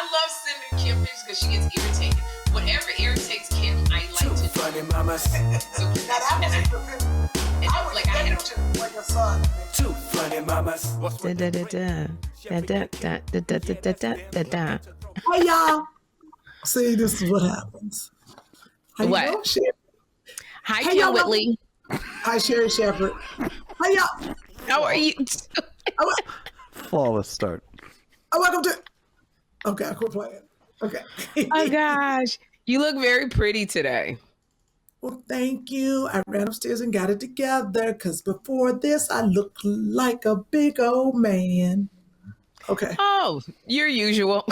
I love sending Kym pictures because she gets irritated. Whatever irritates Kym, I like to do. Funny mamas. So I had like a son. Two funny mamas. Hey y'all. See, this is what happens. How you doing, Sherri? Hi, Kym Whitley. Hi, Sherri Shepherd. How y'all? How are you? Flawless start. Welcome to. Okay, I quit playing. Okay. Oh gosh, you look very pretty today. Well, thank you. I ran upstairs and got it together because before this, I looked like a big old man. Okay. Oh, your usual.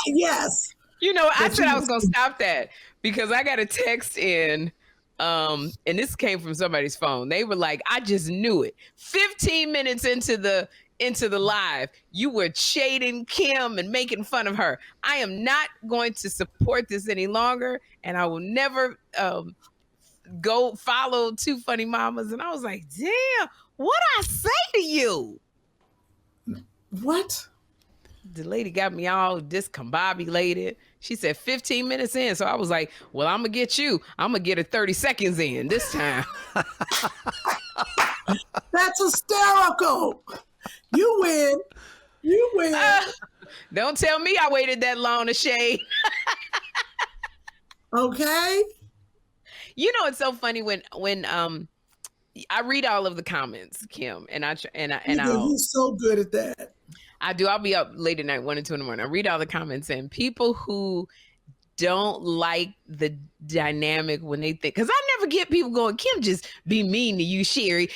Yes. You know, I said I was going to stop that because I got a text in, and this came from somebody's phone. They were like, I just knew it. 15 minutes into the live, you were shading Kym and making fun of her. I am not going to support this any longer, and I will never go follow Two Funny Mamas. And I was like, damn, what I say to you? What? The lady got me all discombobulated. She said 15 minutes in. So I was like, well, I'm going to get you. I'm going to get her 30 seconds in this time. That's hysterical. You win. You win. Don't tell me I waited that long to shade. Okay. You know, it's so funny when I read all of the comments, Kym, and he's so good at that. I do. I'll be up late at night, 1 and 2 in the morning. I read all the comments, and people who don't like the dynamic when they think, because I never get people going, Kym just be mean to you, Sherri.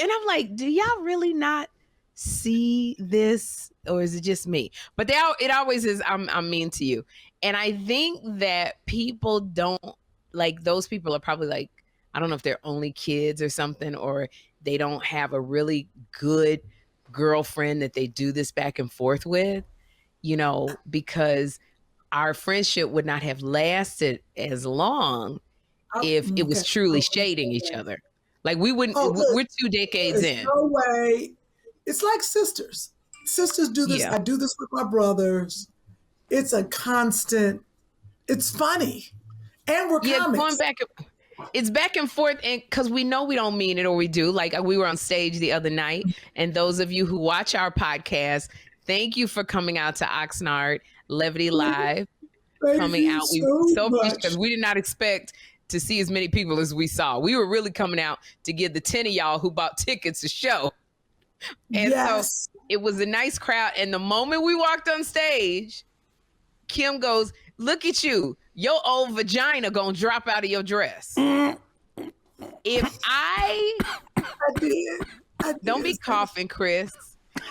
And I'm like, do y'all really not see this, or is it just me? But it always is. I'm mean to you, and I think that people don't like. Those people are probably like, I don't know if they're only kids or something, or they don't have a really good girlfriend that they do this back and forth with, you know, because our friendship would not have lasted as long if it was truly shading each other. Like we wouldn't, we're 2 decades in. No way. It's like sisters. Sisters do this. Yeah. I do this with my brothers. It's a constant, it's funny. And we're comics. It's back and forth, and because we know we don't mean it, or we do. Like we were on stage the other night, and those of you who watch our podcast, thank you for coming out to Oxnard Levity Live. Coming out, we were so much because we did not expect to see as many people as we saw. We were really coming out to give the 10 of y'all who bought tickets a show, and so it was a nice crowd. And the moment we walked on stage, Kym goes, "Look at you. Your old vagina gonna drop out of your dress." If I did. Don't be coughing, Chris.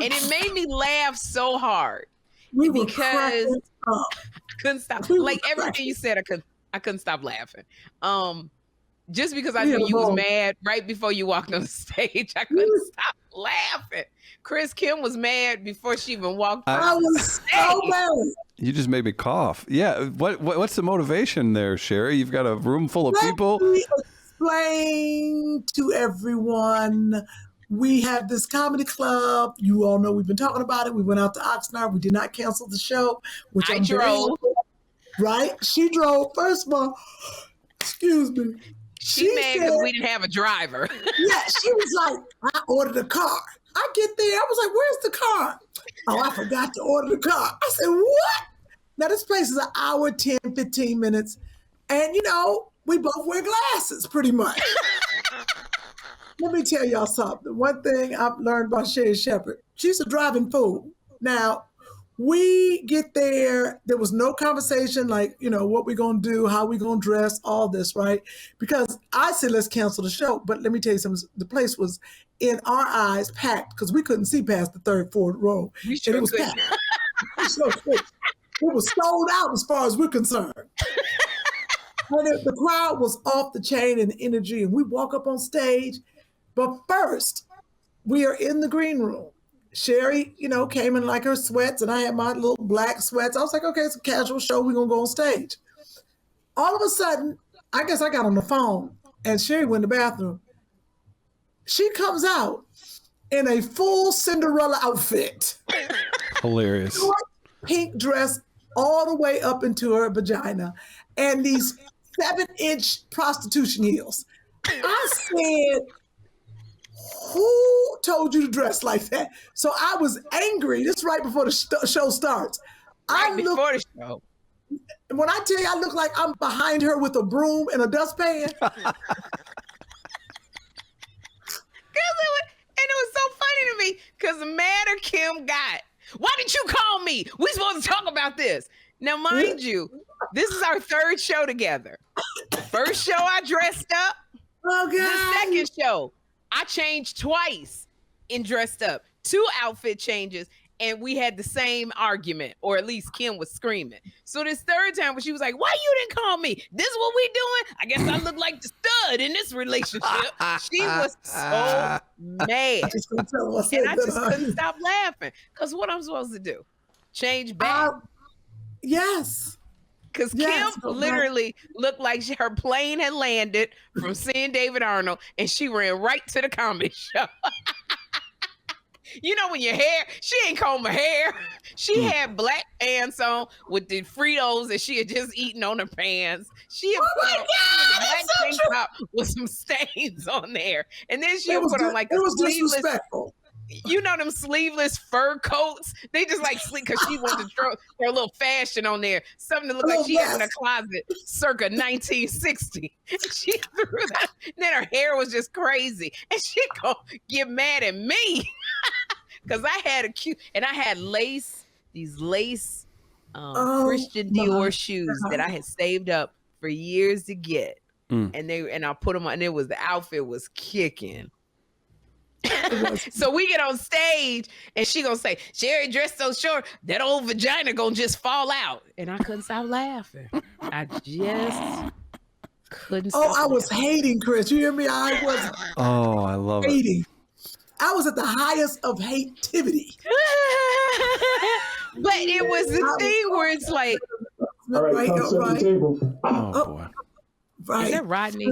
And it made me laugh so hard because I couldn't stop. Like everything you said, I couldn't stop laughing. Just because I knew you was mad right before you walked on the stage, I couldn't stop laughing. Chris, Kym was mad before she even walked on the stage. So mad. You just made me cough. Yeah. What's the motivation there, Sherri? You've got a room full of people. Let me explain to everyone. We have this comedy club. You all know we've been talking about it. We went out to Oxnard. We did not cancel the show, which I drove. Right? She drove. First of all, excuse me. She mad because we didn't have a driver. Yeah, she was like, I ordered a car. I get there. I was like, where's the car? Oh, I forgot to order the car. I said, what? Now, this place is an hour, 10, 15 minutes. And, you know, we both wear glasses pretty much. Let me tell y'all something. One thing I've learned about Sherri Shepherd, she's a driving fool. Now, we get there. There was no conversation like, you know, what we going to do, how we going to dress, all this, right? Because I said, let's cancel the show. But let me tell you something. The place was, in our eyes, packed because we couldn't see past the third, fourth row. And it was packed. It was sold out as far as we're concerned. And the crowd was off the chain and the energy. And we walk up on stage. But first, we are in the green room. Sherri, you know, came in like her sweats, and I had my little black sweats. I was like, okay, it's a casual show. We're going to go on stage. All of a sudden, I guess I got on the phone, and Sherri went to the bathroom. She comes out in a full Cinderella outfit. Hilarious. pink dress all the way up into her vagina, and these 7-inch prostitution heels. I said, who told you to dress like that? So I was angry. This is right before the show starts. Before the show. When I tell you I look like I'm behind her with a broom and a dustpan. And it was so funny to me because the madder Kym got, why did you call me? We supposed to talk about this. Now, mind you, this is our third show together. First show I dressed up. Oh, God. The second show, I changed twice and dressed up. 2 outfit changes. And we had the same argument, or at least Kym was screaming. So this third time when she was like, why you didn't call me? This is what we doing? I guess I look like the stud in this relationship. She was so mad. And I just couldn't stop laughing. Because what I'm supposed to do? Change back? Yes. Because Kym literally looked like her plane had landed from seeing David Arnold, and she ran right to the comedy show. You know, when your hair, she ain't combed her hair. She had black pants on with the Fritos that she had just eaten on her pants. She had put on a black tank top with some stains on there. And then she had put on like a sleeveless, you know, them sleeveless fur coats. They just like sleep because she wanted to throw a little fashion on there. Something that looked like she had in a closet circa 1960. She threw that. And then her hair was just crazy. And she gonna get mad at me. Because I had I had these lace Christian Dior shoes that I had saved up for years to get. And I put them on, and the outfit was kicking. So we get on stage and she gonna say, Sherri dressed so short, that old vagina gonna just fall out. And I couldn't stop laughing. I just couldn't stop laughing. I was hating, Chris. You hear me? I was I love hating. I was at the highest of hativity. But it was the thing where it's like, all right, right. Boy. Right. Is that Rodney?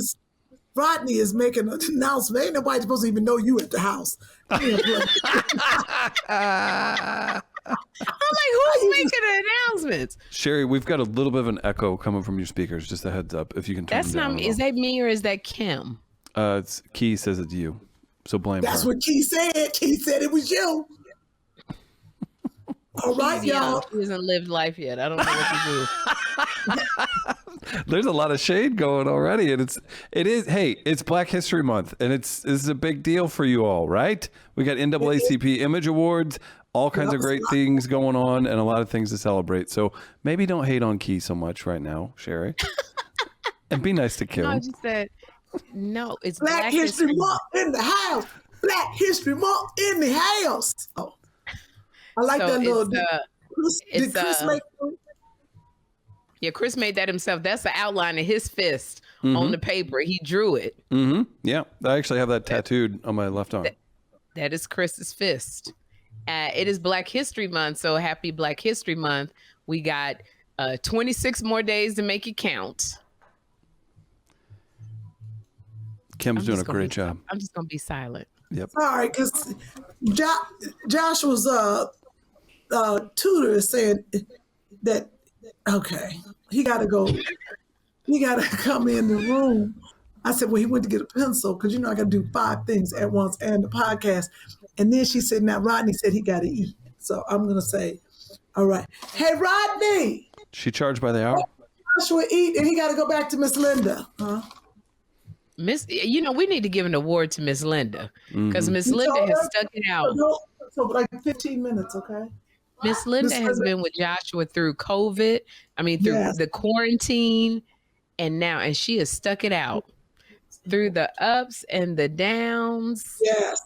Rodney is making an announcement. Ain't nobody supposed to even know you at the house. I'm like, who's making the announcements? Sherri, we've got a little bit of an echo coming from your speakers. Just a heads up, if you can turn them down. That's not me. Is that me or is that Kym? It's Key says it's you. So blame her. That's what Key said. Key said it was you. All right, y'all. She hasn't lived life yet. I don't know what to do. There's a lot of shade going already, and it's Black History Month, and this is a big deal for you all, right? We got NAACP Image Awards, all kinds of great things going on, and a lot of things to celebrate. So maybe don't hate on Key so much right now, Sherri, and be nice to Kym. No, I just said no. It's Black History Month in the house. Black History Month in the house. Oh, I like that little. Did Chris make it? Yeah, Chris made that himself. That's the outline of his fist on the paper. He drew it. Yeah, I actually have that tattooed on my left arm. That is Chris's fist. It is Black History Month, so happy Black History Month. We got 26 more days to make it count. Kim's doing a great job. I'm just going to be silent. Yep. All right, because Joshua's tutor is saying that, okay, he got to go. He got to come in the room. I said, well, he went to get a pencil because, I got to do 5 things at once and the podcast. And then she said, now Rodney said he got to eat. So I'm going to say, all right. Hey, Rodney. She charged by the hour? Joshua eat and he got to go back to Miss Linda. Huh? We need to give an award to Miss Linda because Miss Linda has stuck it out. So like 15 minutes, okay? Miss Linda has been with Joshua through COVID. Through the quarantine, and she has stuck it out through the ups and the downs. Yes.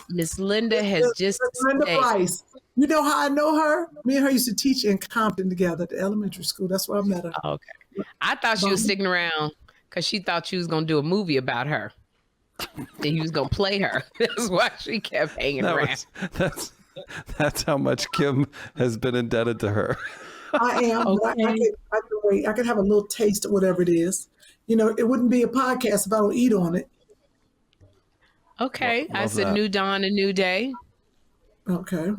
Miss Linda has just Linda Price. You know how I know her? Me and her used to teach in Compton together at the elementary school. That's where I met her. Okay. I thought she was sticking around because she thought she was going to do a movie about her. And he was going to play her. That's why she kept hanging around. That's how much Kym has been indebted to her. I am. Okay. I can wait. I can have a little taste of whatever it is. It wouldn't be a podcast if I don't eat on it. Okay. I said that. New dawn, a new day. Okay.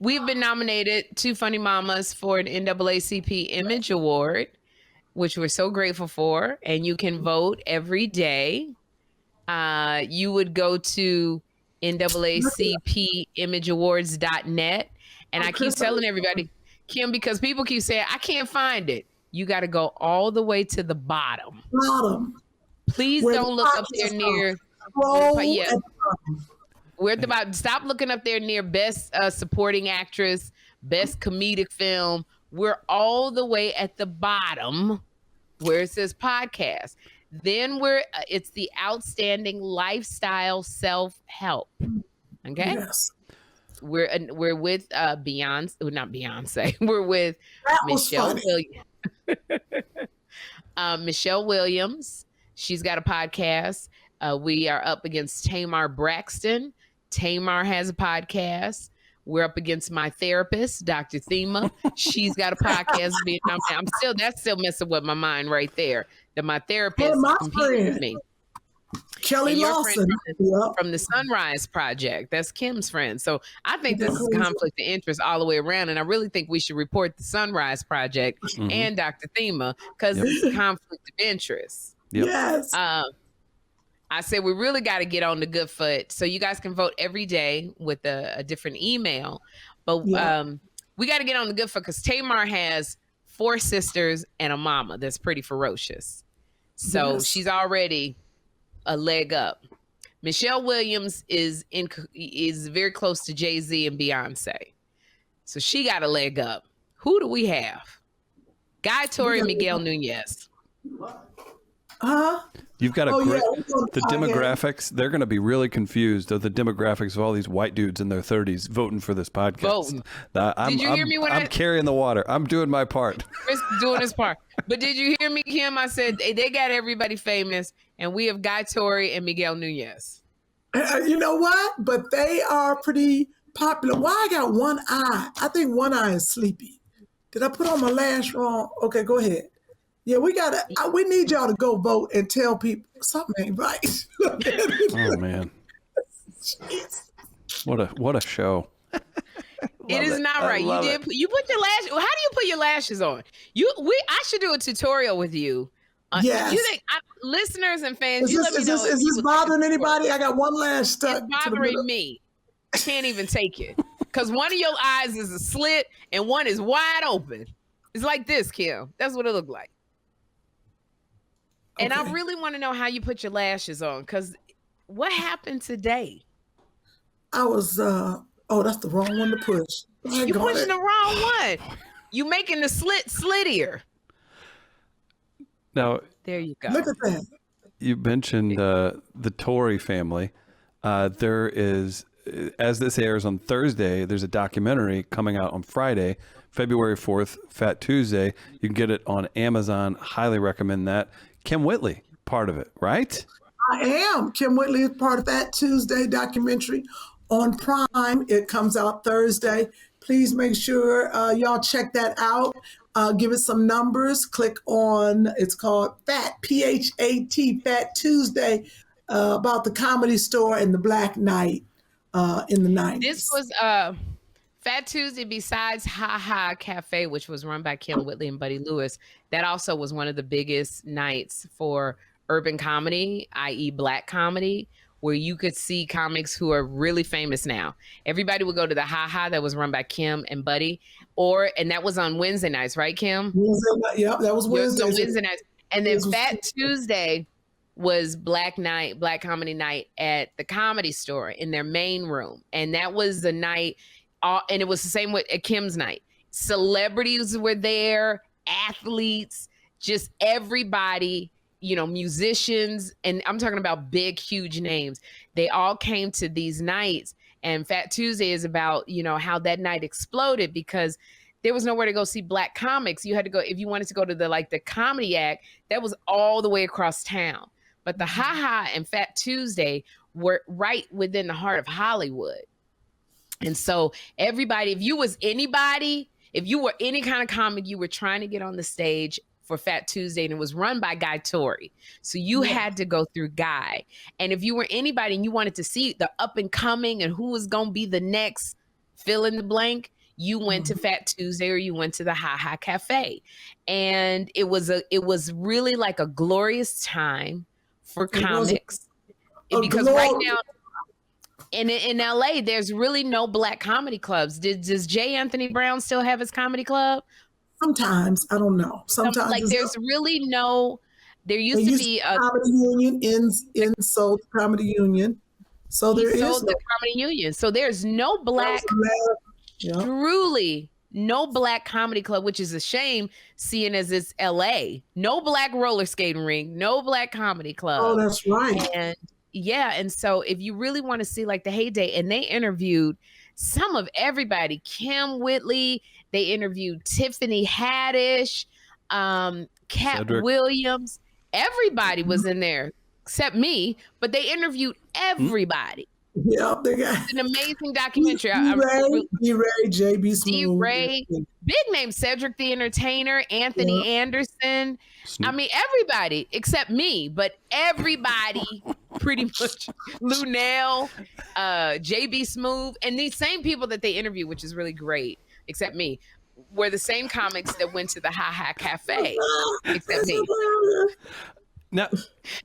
we've been nominated, two funny mamas, for an NAACP Image Award, which we're so grateful for. And you can vote every day. You would go to NAACPimageawards.net. And I keep telling everybody, Kym, because people keep saying, I can't find it. You got to go all the way to the bottom. Please don't look up there near. We're at the bottom. Stop looking up there near best supporting actress, best comedic film. We're all the way at the bottom where it says podcast. Then it's the outstanding lifestyle self-help. Okay. Yes. We're with Beyonce, not Beyonce. We're with Michelle Williams. Michelle Williams. She's got a podcast. We are up against Tamar Braxton. Tamar has a podcast. We're up against my therapist, Dr. Thema. She's got a podcast. That's still messing with my mind right there. That my therapist competed with me. Kelly Lawson from the Sunrise Project. That's Kym's friend. So I think this is conflict of interest all the way around. And I really think we should report the Sunrise Project and Dr. Thema, because this is conflict of interest. Yes. I said we really got to get on the good foot. So you guys can vote every day with a different email. But we got to get on the good foot because Tamar has 4 sisters and a mama that's pretty ferocious. So she's already a leg up. Michelle Williams is very close to Jay-Z and Beyonce. So she got a leg up. Who do we have? Guy Torry and Miguel Nunez. You've got the demographics. They're going to be really confused of the demographics of all these white dudes in their 30s voting for this podcast. Did you hear me when I'm carrying the water? I'm doing my part. Chris is doing his part. But did you hear me, Kym? I said they got everybody famous, and we have Guy Torry and Miguel Nunez. You know what? But they are pretty popular. Why I got one eye? I think one eye is sleepy. Did I put on my lash wrong? Okay, go ahead. Yeah, we need y'all to go vote and tell people something ain't right. Oh man. What a show. It is not right. You put your lash. How do you put your lashes on? I should do a tutorial with you. Yes. You think listeners and fans, is this bothering anybody? I got one lash stuck. It's bothering me. I can't even take it. Because one of your eyes is a slit and one is wide open. It's like this, Kym. That's what it looked like. And I really want to know how you put your lashes on, because what happened today? I was, that's the wrong one to push. You pushing the wrong one. You making the slit slittier. Now, there you go. Look at that. You mentioned the Torry family. There is, as this airs on Thursday, there's a documentary coming out on Friday, February 4th, Fat Tuesday. You can get it on Amazon. Highly recommend that. Kym Whitley, part of it, right? I am. Kym Whitley is part of that Tuesday documentary on Prime. It comes out Thursday. Please make sure y'all check that out. Give it some numbers. Click on, it's called Fat, P-H-A-T, Fat Tuesday, about the Comedy Store and the Black Night in the 90s. This was Fat Tuesday, besides Ha Ha Cafe, which was run by Kym Whitley and Buddy Lewis. That also was one of the biggest nights for urban comedy, i.e. Black comedy, where you could see comics who are really famous now. Everybody would go to the Ha Ha that was run by Kym and Buddy, and that was on Wednesday nights, right, Kym? Yeah, that was Wednesday. Wednesday nights. And then Fat Tuesday was Black Comedy Night at the Comedy Store in their main room. And that was the night, and it was the same with Kym's night. Celebrities were there, athletes, just everybody, musicians, and I'm talking about big, huge names. They all came to these nights, and Fat Tuesday is about, how that night exploded because there was nowhere to go see Black comics. You had to go, if you wanted to go to the comedy act, that was all the way across town. But the Ha Ha and Fat Tuesday were right within the heart of Hollywood. And so everybody, if you were any kind of comic, you were trying to get on the stage for Fat Tuesday, and it was run by Guy Torry. So you had to go through Guy. And if you were anybody and you wanted to see the up and coming and who was going to be the next fill in the blank, you went to Fat Tuesday or you went to the Ha Ha Cafe. And it was really like a glorious time for comics. Because right now in LA, there's really no Black comedy clubs. Does J. Anthony Brown still have his comedy club? Sometimes, I don't know. Sometimes like there's really no. There used to be a comedy union in Soul Comedy Union. So there is the comedy union. So there's no Black, truly no Black comedy club, which is a shame, seeing as it's LA. No Black roller skating rink, no Black comedy club. Oh, that's right. And yeah, and so if you really want to see like the heyday, and they interviewed some of everybody, Kym Whitley, they interviewed Tiffany Haddish, Cat Williams, everybody was in there except me, but they interviewed everybody. Yeah, they got it's an amazing documentary. D-Ray, J.B. Smooth. D-Ray, big name, Cedric the Entertainer, Anthony Anderson. I mean, everybody except me, but everybody pretty much. Lunel, J.B. Smooth, and these same people that they interview, which is really great, except me, were the same comics that went to the Ha Ha Cafe, except me. Now,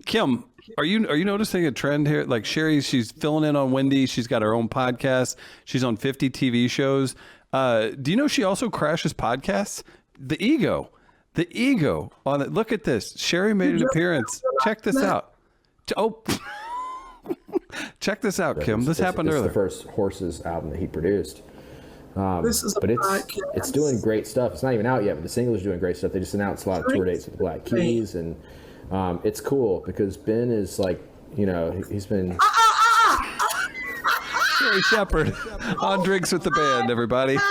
Kym, are you noticing a trend here? Like Sherri, she's filling in on Wendy. She's got her own podcast. She's on 50 TV shows. Do you know she also crashes podcasts? The ego on it. Look at this. Sherri made an appearance. Check this out. Oh, check this out, Kym. This happened earlier. It's the first Horses album that he produced. But it's doing great stuff. It's not even out yet, but the single is doing great stuff. They just announced a lot of tour dates with Black Keys, and it's cool because Ben is like, he's been Sherri Shepherd on Drinks with the Band, everybody. No,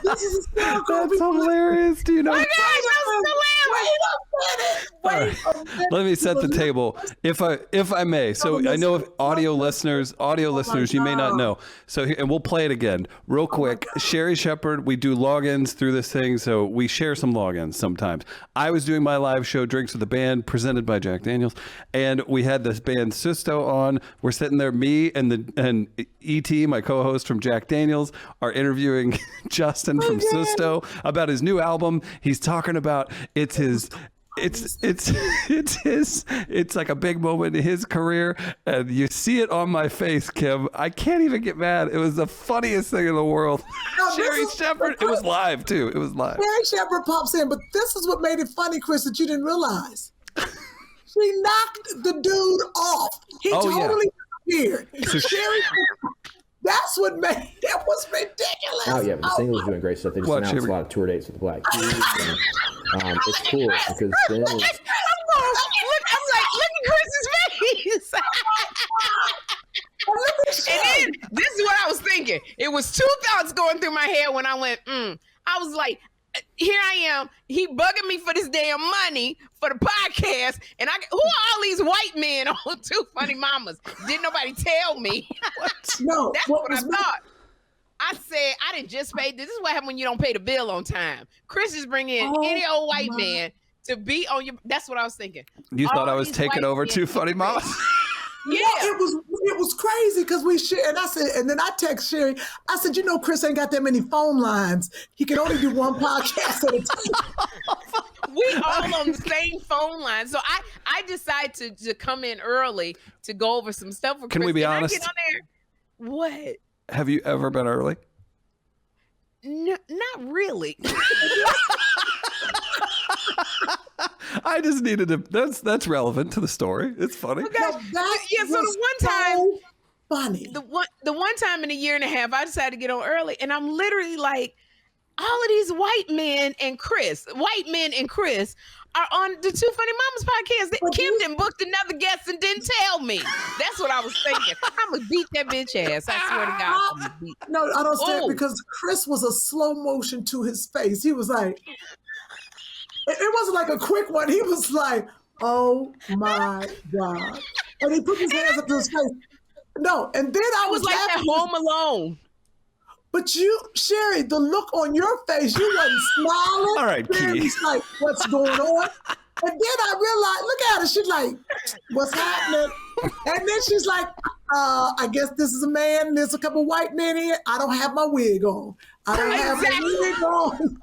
this is That's hilarious. Do you know? Oh my gosh, Right. Let me set the table, if I may. So I know if audio listeners, you may not know. So and we'll play it again real quick. Sherri Shepherd, we do logins through this thing, so we share some logins sometimes. I was doing my live show, Drinks with the Band, presented by Jack Daniels, and we had this band Sisto on. We're sitting there, me and E.T., my co-host from Jack Daniels, are interviewing Justin from Sisto about his new album. He's talking about it's like a big moment in his career, and you see it on my face, Kym. I can't even get mad. It was the funniest thing in the world. Sherri Shepherd, it was live too. It was live. Sherri Shepherd pops in, but this is what made it funny, Chris, that you didn't realize. She knocked the dude off. He totally disappeared. So Sherri, that's what made it was ridiculous. Oh yeah, but the single is doing great stuff. They just announced a lot of tour dates with Black Keys. And, it's cool because Ben is... I'm like, look at Chris's face. And then this is what I was thinking. It was two thoughts going through my head when I went, I was like, here I am. He bugging me for this damn money for the podcast. And who are all these white men on Two Funny Mamas? Didn't nobody tell me? No, that's what I thought. I said, I didn't just pay. This is what happens when you don't pay the bill on time. Chris is bringing in any old white man to be on your. That's what I was thinking. You thought I was taking over Two Funny Mamas? Yeah, it was crazy because we shared. And I said, and then I text Sherri. I said, Chris ain't got that many phone lines. He can only do one podcast at a time. We all on the same phone line. So I decided to come in early to go over some stuff with Chris. Can we be honest? I get on there? What? Have you ever been early? No, not really. I just needed to. That's relevant to the story. It's funny. So the one time, funny. The one time in a year and a half, I decided to get on early, and I'm literally like, all of these white men and Chris are on the Two Funny Mamas podcast. Kym done booked another guest and didn't tell me. That's what I was thinking. I'm gonna beat that bitch ass. I swear to God. No, I don't say it because Chris was a slow motion to his face. He was like, it wasn't like a quick one. He was like, oh my God. And he put his hands up to his face. No, and then I was like that Home Alone. But you, Sherri, the look on your face, you wasn't smiling. All right, Key. Like, what's going on? then I realized, look at her. She's like, what's happening? And then she's like, I guess this is a man. There's a couple white men here. I don't have my wig on. I don't have my wig on.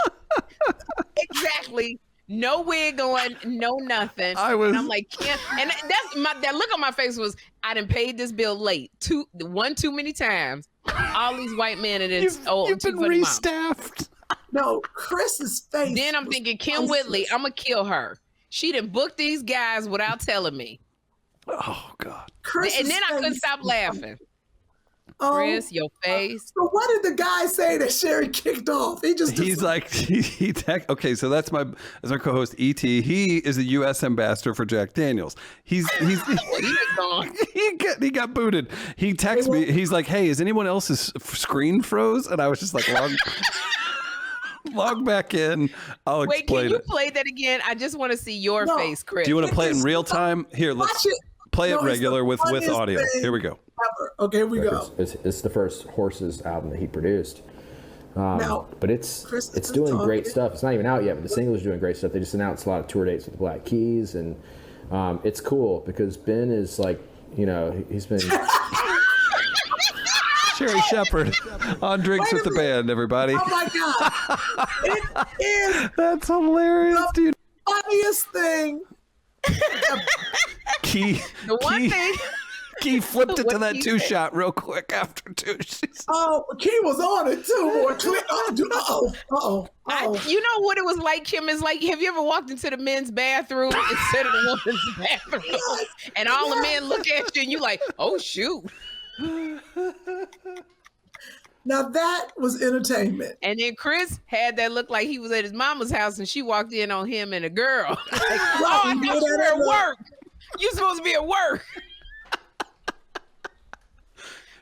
Exactly. No wig on, no nothing. And I'm like, can't. And that look on my face was, I done paid this bill late. Too many times. All these white men and it's you've been restaffed. No, Chris's face. Then I'm thinking, Kym Whitley, I'm gonna kill her. She done booked these guys without telling me. Oh God. And then I couldn't stop laughing. Chris, your face. So what did the guy say that Sherri kicked off? He's like, okay, so that's my co-host E.T. He is the U.S. ambassador for Jack Daniels. He got booted. He texted me. He's like, hey, is anyone else's screen froze? And I was just like, log back in. I'll explain it. Wait, can you play that again? I just want to see your face, Chris. Do you want to play it in real time? Here, let's play it regular with audio. Here we go. Okay, here we go. It's the first Horses album that he produced. But it's doing great stuff. It's not even out yet, but the single is doing great stuff. They just announced a lot of tour dates with the Black Keys, and it's cool because Ben is like, he's been... Sherri Shepherd on Drinks with the Band, everybody. Oh my God. It is. That's hilarious, dude. Funniest thing. Key flipped it to that two-shot real quick after two. Key was on it too. You know what it was like, Kym? Is like, have you ever walked into the men's bathroom instead of the women's bathroom? And all the men look at you and you like, oh, shoot. Now that was entertainment. And then Chris had that look like he was at his mama's house and she walked in on him and a girl. Like, I thought you were at work. You're supposed to be at work.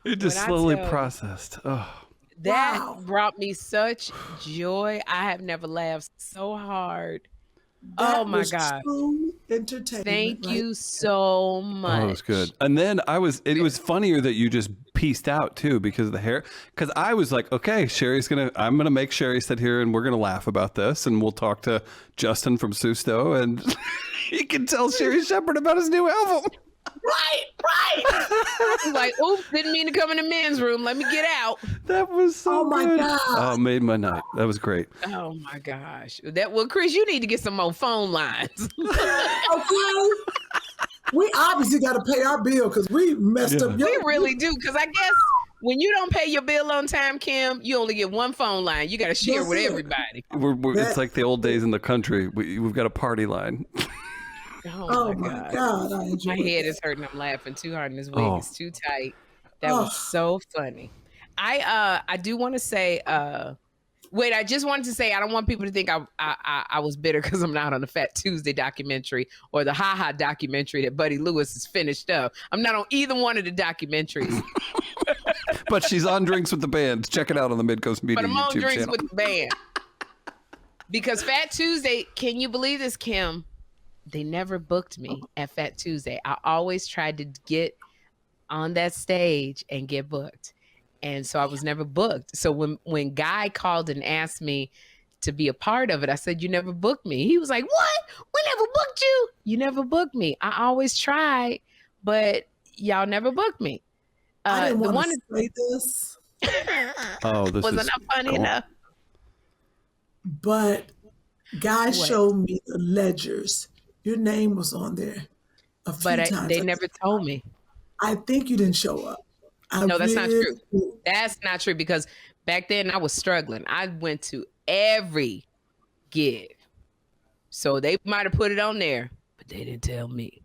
It just slowly processed. Oh. That brought me such joy. I have never laughed so hard. That my was God. True entertainment. Thank you so much. Oh, it was good. And then it was funnier that you just pieced out too because of the hair. Because I was like, okay, I'm gonna make Sherri sit here and we're gonna laugh about this and we'll talk to Justin from Susto and he can tell Sherri Shepherd about his new album. Right. He's like, oops, didn't mean to come in the men's room. Let me get out. That was so good. Oh my God. Oh, it made my night. That was great. Oh my gosh. Chris, you need to get some more phone lines. Okay. We obviously got to pay our bill because we messed up. We really do. Because I guess when you don't pay your bill on time, Kym, you only get one phone line. You got to share with everybody. It's like the old days in the country. We've got a party line. Oh my God. My head is hurting. I'm laughing too hard and this wig is too tight. That was so funny. I do want to say, I just wanted to say, I don't want people to think I was bitter because I'm not on the Fat Tuesday documentary or the Ha Ha documentary that Buddy Lewis has finished up. I'm not on either one of the documentaries. But she's on Drinks with the Band. Check it out on the Midcoast Media YouTube channel. But I'm on Drinks with the Band. Because Fat Tuesday, can you believe this, Kym? They never booked me at Fat Tuesday. I always tried to get on that stage and get booked. And so I was never booked. So when Guy called and asked me to be a part of it, I said, you never booked me. He was like, what? We never booked you? You never booked me. I always tried, but y'all never booked me. I didn't want to say this. This wasn't that funny enough? But Guy showed me the ledgers. Your name was on there a few times. They never told me. I think you didn't show up. No, that's not true. That's not true because back then I was struggling. I went to every gig. So they might have put it on there, but they didn't tell me.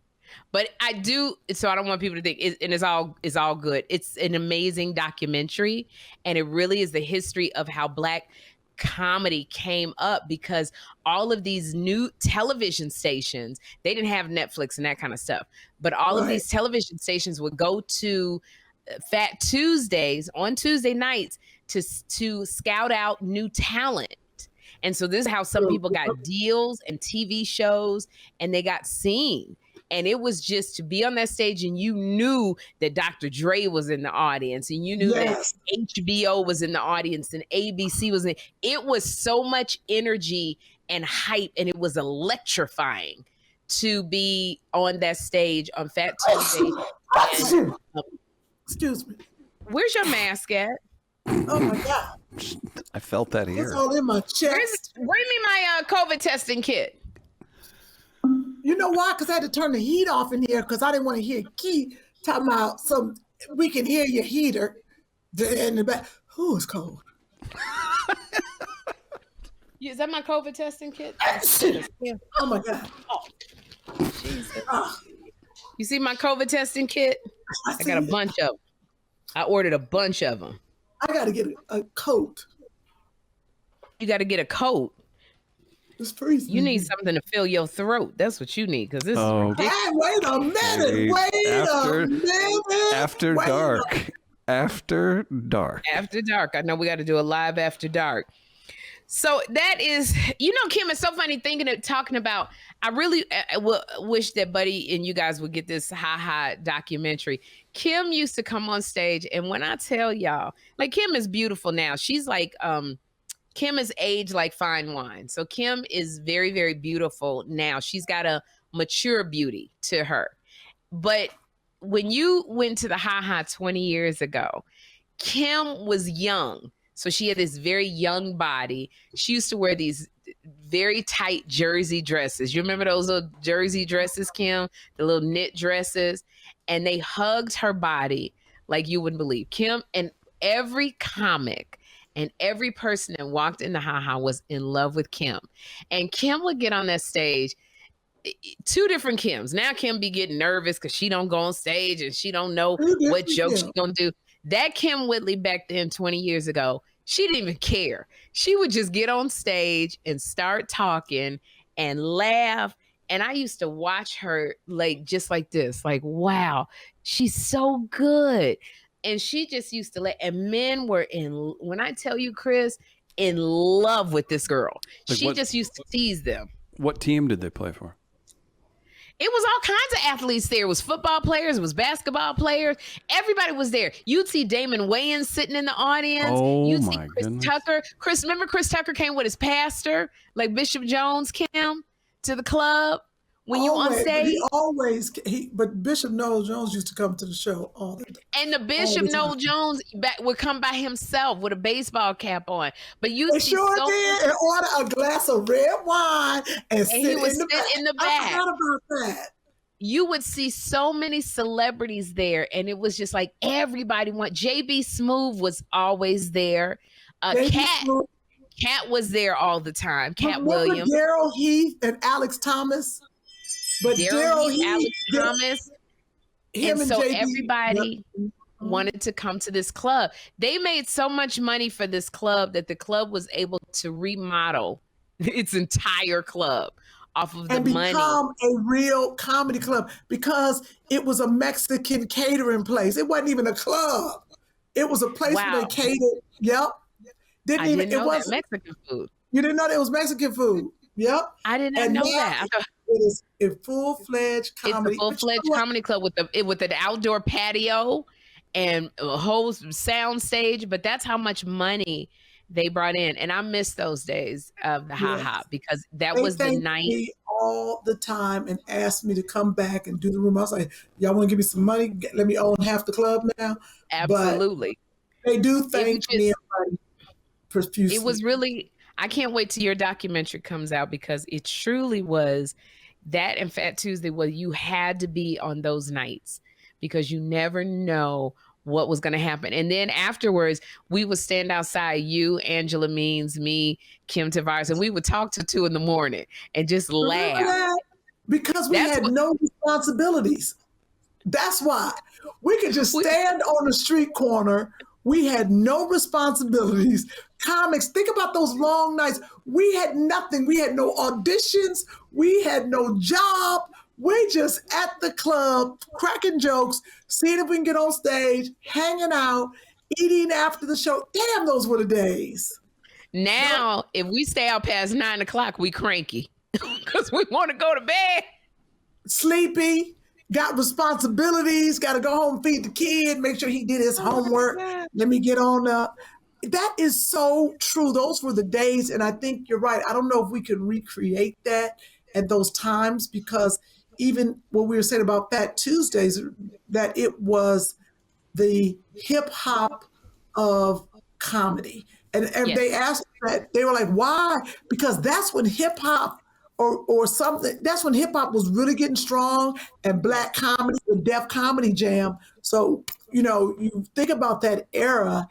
But I do, so I don't want people to think, and it's all good. It's an amazing documentary, and it really is the history of how Black comedy came up because all of these new television stations, they didn't have Netflix and that kind of stuff, but all of these television stations would go to Fat Tuesdays on Tuesday nights to scout out new talent. And so this is how some people got deals and TV shows and they got seen. And it was just to be on that stage and you knew that Dr. Dre was in the audience and you knew that HBO was in the audience and ABC was in. It was so much energy and hype and it was electrifying to be on that stage on Fat Tuesday. Excuse me. Where's your mask at? Oh my God. I felt that here. It's all in my chest. Bring me my COVID testing kit. You know why? Because I had to turn the heat off in here because I didn't want to hear Key talking about we can hear your heater in the back. Ooh, it's cold. Is that my COVID testing kit? Oh my God. Oh, Jesus. You see my COVID testing kit? I got a bunch of them. I ordered a bunch of them. I got to get a coat. You got to get a coat. It's freezing. You need something to fill your throat. That's what you need because this is ridiculous. Hey, wait a minute. Wait a minute. After dark. After dark. After dark. I know we got to do a live after dark. So that is, Kym, it's so funny talking about, I really wish that Buddy and you guys would get this Ha documentary. Kym used to come on stage, and when I tell y'all, like, Kym is beautiful now. She's like, Kym is aged like fine wine. So Kym is very, very beautiful now. She's got a mature beauty to her. But when you went to the Ha 20 years ago, Kym was young. So she had this very young body. She used to wear these very tight jersey dresses. You remember those little jersey dresses, Kym? The little knit dresses. And they hugged her body like you wouldn't believe. Kym, and every comic and every person that walked in the Ha was in love with Kym. And Kym would get on that stage. Two different Kyms. Now Kym be getting nervous because she don't go on stage and she don't know what jokes she gonna do. That Kym Whitley back then 20 years ago, she didn't even care. She would just get on stage and start talking and laugh. And I used to watch her just like this, like, wow, she's so good. And she just used to and men were when I tell you, Chris, in love with this girl. Like she just used to tease them. What team did they play for? It was all kinds of athletes there. It was football players. It was basketball players. Everybody was there. You'd see Damon Wayans sitting in the audience. Oh, You'd see my Chris goodness. Tucker. Remember Chris Tucker came with his pastor, like Bishop Jones, Kym, to the club when you on stage? But Bishop Noel Jones used to come to the show all the time. And the Bishop Noel Jones would come by himself with a baseball cap on. But you see sure did, and order a glass of red wine and sit he would in the back. sit in the back. I forgot about that. You would see so many celebrities there, and it was just like everybody JB Smoove was always there. Cat was there all the time. Cat Williams. Daryl Heath and Alex Thomas. But Daryl Heath, Alex Thomas. And so JB, everybody wanted to come to this club. They made so much money for this club that the club was able to remodel its entire club off of the money. And become a real comedy club because it was a Mexican catering place. It wasn't even a club. It was a place where they catered. Yep. Didn't know that Mexican food. You didn't know that it was Mexican food. Yep. I did not know that. It is a full-fledged comedy. It's a full-fledged comedy club with an outdoor patio and a whole sound stage. But that's how much money they brought in. And I miss those days of the Ha because that was the night. Me all the time and asked me to come back and do the room. I was like, y'all want to give me some money? Let me own half the club now. Absolutely. But they do thank me profusely. It was really, I can't wait till your documentary comes out because it truly was that and Fat Tuesday where you had to be on those nights because you never know what was going to happen. And then afterwards, we would stand outside, you, Angela Means, me, Kym Tavares, and we would talk till 2 a.m. and just laugh. Because we had no responsibilities. That's why. We could just stand on the street corner. We had no responsibilities. Comics, think about those long nights. We had nothing. We had no auditions. We had no job. We just at the club, cracking jokes, seeing if we can get on stage, hanging out, eating after the show. Damn, those were the days. Now, if we stay out past 9 o'clock, we cranky because we want to go to bed. Sleepy. Got responsibilities, got to go home, feed the kid, make sure he did his homework. Let me get on up. That is so true. Those were the days, and I think you're right. I don't know if we can recreate that at those times, because even what we were saying about Fat Tuesdays, that it was the hip hop of comedy. And yes. They asked that, they were like, why? Because that's when hip hop or something, that's when hip hop was really getting strong, and Black comedy, the Def Comedy Jam. So, you think about that era,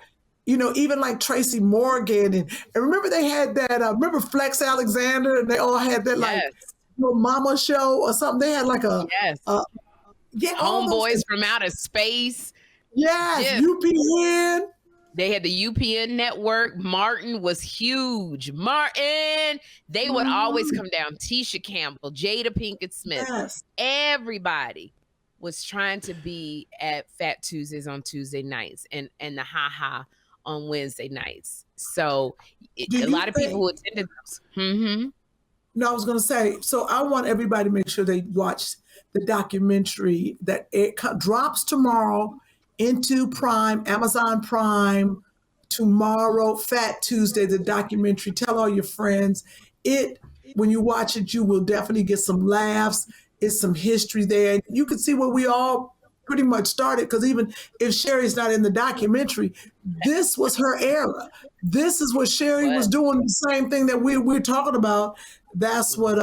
even like Tracy Morgan, and remember they had that, remember Flex Alexander, and they all had that like Mama show or something. They had like Homeboys from Outer Space. Yes, UPN. They had the UPN network. Martin was huge. Martin. They would always come down. Tisha Campbell, Jada Pinkett Smith. Yes. Everybody was trying to be at Fat Tuesdays on Tuesday nights and the Ha Ha on Wednesday nights. So a lot of people who attended those. Mm-hmm. No, I was going to say, so I want everybody to make sure they watch the documentary that it drops tomorrow into Prime, Amazon Prime, tomorrow, Fat Tuesday, the documentary. Tell all your friends. When you watch it, you will definitely get some laughs. It's some history there. You can see where we all pretty much started, because even if Sherri's not in the documentary, this was her era. This is what Sherri was doing, the same thing that we're talking about. That's what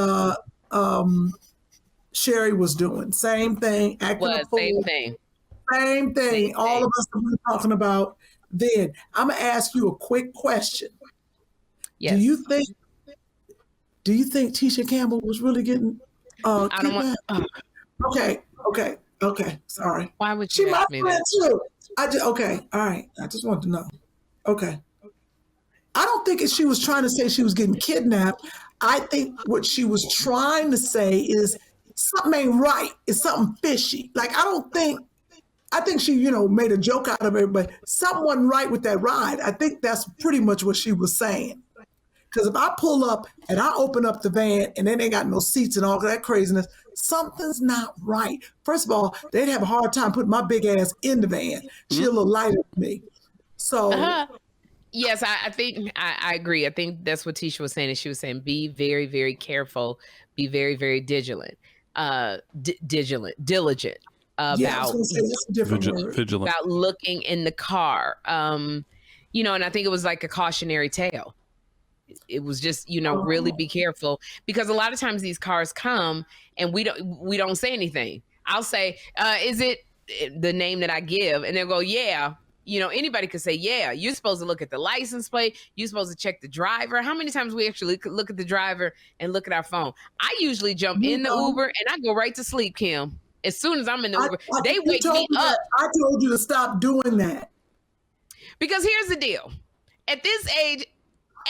Sherri was doing. Same thing. Same thing. All of us that we're talking about then. I'm going to ask you a quick question. Yes. Do you think Tisha Campbell was really getting kidnapped? Okay. Sorry. Why would you ask me that? Too. Okay. All right. I just wanted to know. Okay. I don't think she was trying to say she was getting kidnapped. I think what she was trying to say is something ain't right. It's something fishy. Like, I think she, made a joke out of it, but something wasn't right with that ride. I think that's pretty much what she was saying. Because if I pull up and I open up the van and then they got no seats and all that craziness, something's not right. First of all, they'd have a hard time putting my big ass in the van. She's a little lighter than me. So. Yes, I think I agree. I think that's what Tisha was saying. She was saying, be very, very careful. Be very, very diligent about about looking in the car. And I think it was like a cautionary tale. It was just, really be careful, because a lot of times these cars come and we don't say anything. I'll say, is it the name that I give? And they'll go, yeah. Anybody could say, yeah. You're supposed to look at the license plate. You're supposed to check the driver. How many times we actually look at the driver and look at our phone? I usually jump in the Uber and I go right to sleep, Kym. As soon as I'm in the Uber, they wake me up. I told you to stop doing that. Because here's the deal. At this age,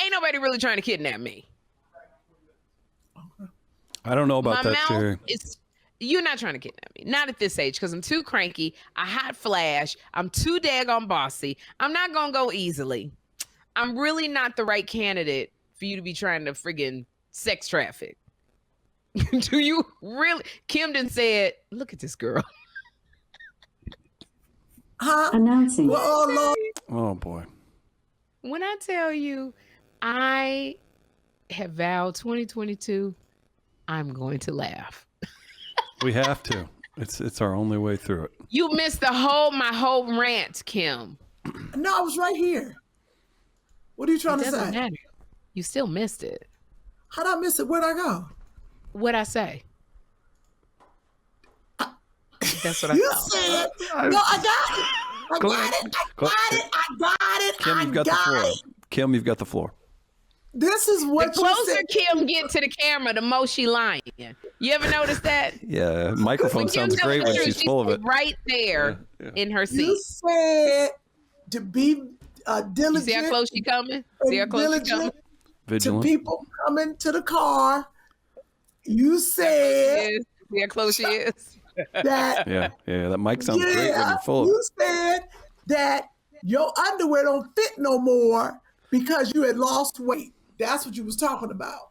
ain't nobody really trying to kidnap me. I don't know about that, Sherri. You're not trying to kidnap me. Not at this age, because I'm too cranky. I hot flash. I'm too daggone bossy. I'm not going to go easily. I'm really not the right candidate for you to be trying to friggin' sex traffic. Do you really? Kym done said, look at this girl. Announcing. Oh, boy. When I tell you, I have vowed 2022, I'm going to laugh. We have to. It's our only way through it. You missed my whole rant, Kym. No, I was right here. What are you trying to say? Doesn't matter. You still missed it. How'd I miss it? Where'd I go? What'd I say? That's what I You said. No, I got it. Kym, you've got the floor. Kym, you've got the floor. This is what the closer Kym get to the camera, the more she lying. You ever notice that? Yeah, microphone sounds great when she's full of it. Right there in her seat. You said to be diligent. See how close she coming? See how close she coming? Vigilant. To people coming to the car. You said. See how close she is? That, yeah, that mic sounds great when you're full of it. You said that your underwear don't fit no more because you had lost weight. That's what you was talking about.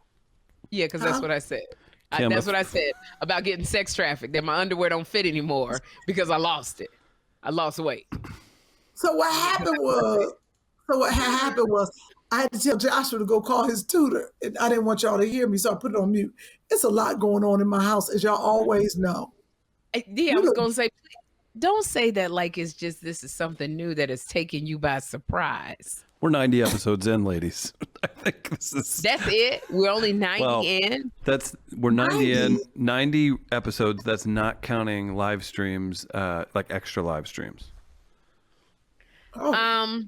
Yeah, because that's what I said. That's what I said about getting sex trafficked, that my underwear don't fit anymore because I lost it. I lost weight. So what happened was I had to tell Joshua to go call his tutor. And I didn't want y'all to hear me, so I put it on mute. It's a lot going on in my house, as y'all always know. Yeah, I was going to say, don't say that like it's just this is something new that is taking you by surprise. We're 90 episodes in, ladies. I think this is... That's it? We're only 90 in? We're 90 in, 90 episodes. That's not counting live streams, like extra live streams. Oh.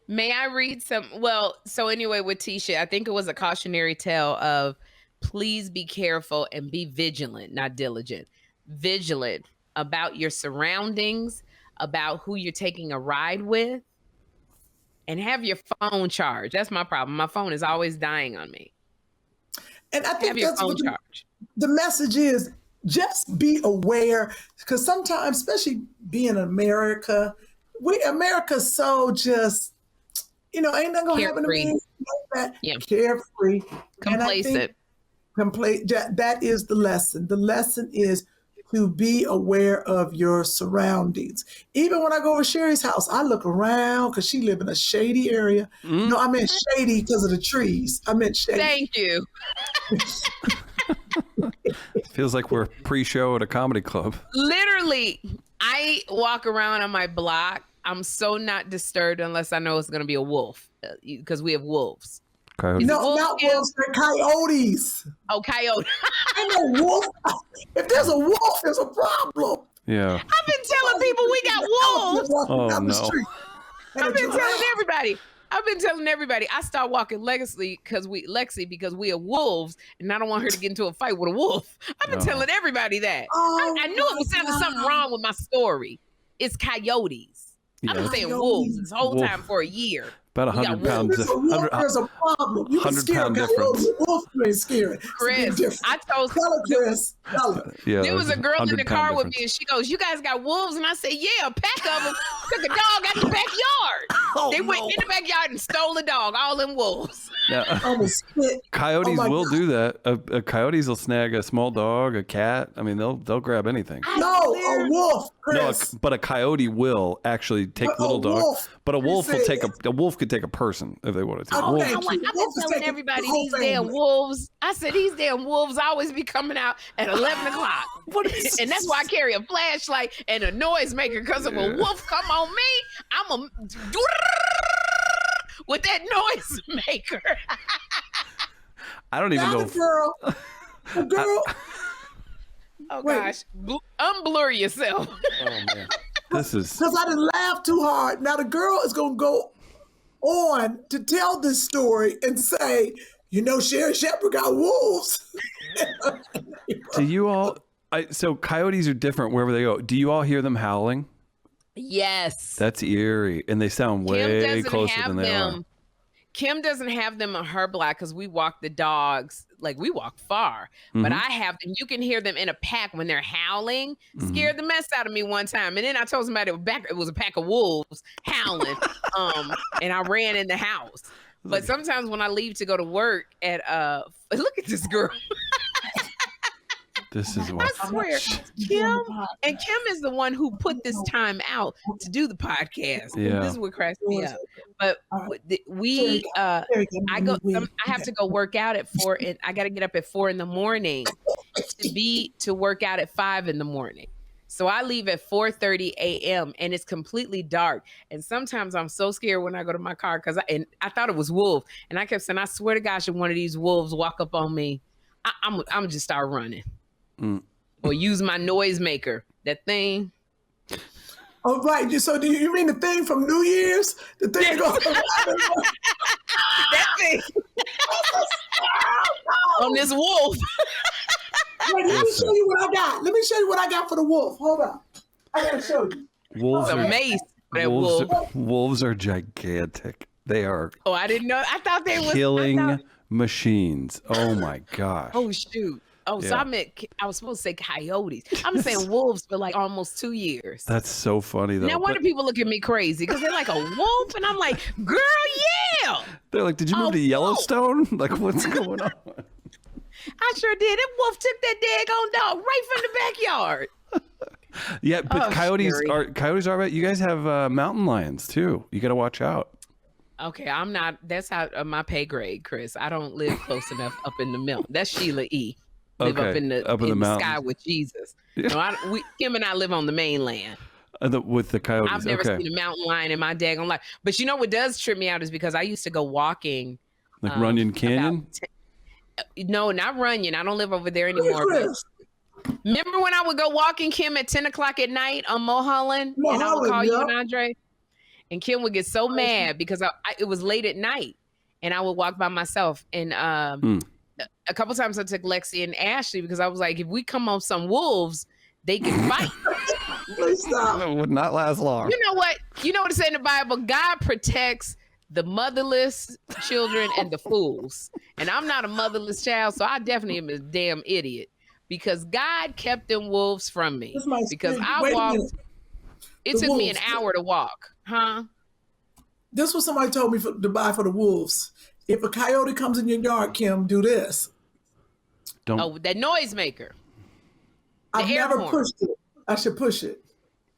May I read some? Well, so anyway, with Tisha, I think it was a cautionary tale of please be careful and be vigilant, not diligent. Vigilant about your surroundings, about who you're taking a ride with, and have your phone charged. That's my problem. My phone is always dying on me. And I think that's what the message is. Just be aware, because sometimes, especially being in America, America's so just, ain't nothing gonna happen to me. Yeah. Carefree. Complacent. That is the lesson. The lesson is to be aware of your surroundings. Even when I go to Sherri's house, I look around because she lives in a shady area. No, I meant shady because of the trees. I meant shady. Thank you. Feels like we're pre-show at a comedy club. Literally, I walk around on my block. I'm so not disturbed unless I know it's going to be a wolf, because we have wolves. Coyotes. No, not wolves, they're coyotes. Oh, coyote. I know wolf. If there's a wolf, there's a problem. Yeah. I've been telling people we got wolves. Oh, no. I've been telling everybody. I start walking Lexi because we are wolves, and I don't want her to get into a fight with a wolf. I've been telling everybody that. I knew it was something wrong with my story. It's coyotes. Yeah. I've been saying wolves this whole time for a year. About 100 pounds. There's a problem. You can scare a difference. Wolf ain't scary. Chris, I told Chris. Yeah, there was a girl in the car with me, and she goes, "You guys got wolves?" And I said, "Yeah, a pack of them took a dog out the backyard. They went in the backyard and stole a dog. All them wolves." Yeah. Coyotes will do that. Coyotes will snag a small dog, a cat. I mean, they'll grab anything. No, a wolf, Chris. No, but a coyote will actually take little dogs. But a wolf will take a wolf could take a person if they wanted to. I've been telling everybody these damn wolves. I said these damn wolves always be coming out at 11 o'clock. And that's why I carry a flashlight and a noisemaker, because if a wolf come on me, I'm a with that noisemaker. I don't even know. A girl. Oh gosh, unblur yourself. Oh man, this is because I didn't laugh too hard. Now the girl is gonna go on to tell this story and say, Sherri Shepherd got wolves. Do you all? So coyotes are different wherever they go. Do you all hear them howling? Yes. That's eerie, and they sound way closer than they are. Kym doesn't have them on her block because we walk the dogs, like we walk far. But I have them. You can hear them in a pack when they're howling. Scared the mess out of me one time. And then I told somebody it was a pack of wolves howling. And I ran in the house. But sometimes when I leave to go to work at look at this girl. This is what I swear, Kym is the one who put this time out to do the podcast. Yeah. This is what cracks me up. But I have to go work out at 4, and I got to get up at 4 in the morning to work out at 5 in the morning. So I leave at 4:30 a.m. and it's completely dark. And sometimes I'm so scared when I go to my car because I thought it was wolf, and I kept saying, I swear to gosh, if one of these wolves walk up on me, I'm just start running. Or use my noisemaker, that thing. Oh, right. So do you mean the thing from New Year's? The thing that thing. On this wolf. Wait, let me show you what I got. Let me show you what I got for the wolf. Hold on. I gotta show you. Wolves are gigantic. They are. Oh, I didn't know. I thought they were killing machines. Oh my gosh. Oh shoot. Oh, yeah. So I was supposed to say coyotes. I've been saying wolves for like almost 2 years. That's so funny though. Now, why do people look at me crazy? Because they're like, a wolf? And I'm like, girl, yeah. They're like, did you move to Yellowstone? Like, what's going on? I sure did. That wolf took that daggone dog right from the backyard. Yeah, but coyotes are right. You guys have mountain lions too. You got to watch out. Okay, I'm not. That's out of my pay grade, Chris. I don't live close enough up in the middle. That's Sheila E. Live up in the sky with Jesus. Yeah. No, Kym and I live on the mainland. With the coyotes. I've never seen a mountain lion in my daggone life. But you know what does trip me out is because I used to go walking. Like Runyon Canyon? No, not Runyon. I don't live over there anymore. Remember when I would go walking, Kym, at 10 o'clock at night on Mulholland? And I would call you and Andre? And Kym would get so mad because it was late at night. And I would walk by myself. And a couple times I took Lexi and Ashley because I was like, if we come on some wolves, they can fight. It would not last long. You know what? You know what it says in the Bible? God protects the motherless children and the fools. And I'm not a motherless child, so I definitely am a damn idiot because God kept them wolves from me. Because I walked. It took me an hour to walk. Huh? This was somebody told me to buy for the wolves. If a coyote comes in your yard, Kym, do this. That noise maker. I've never pushed it. I should push it.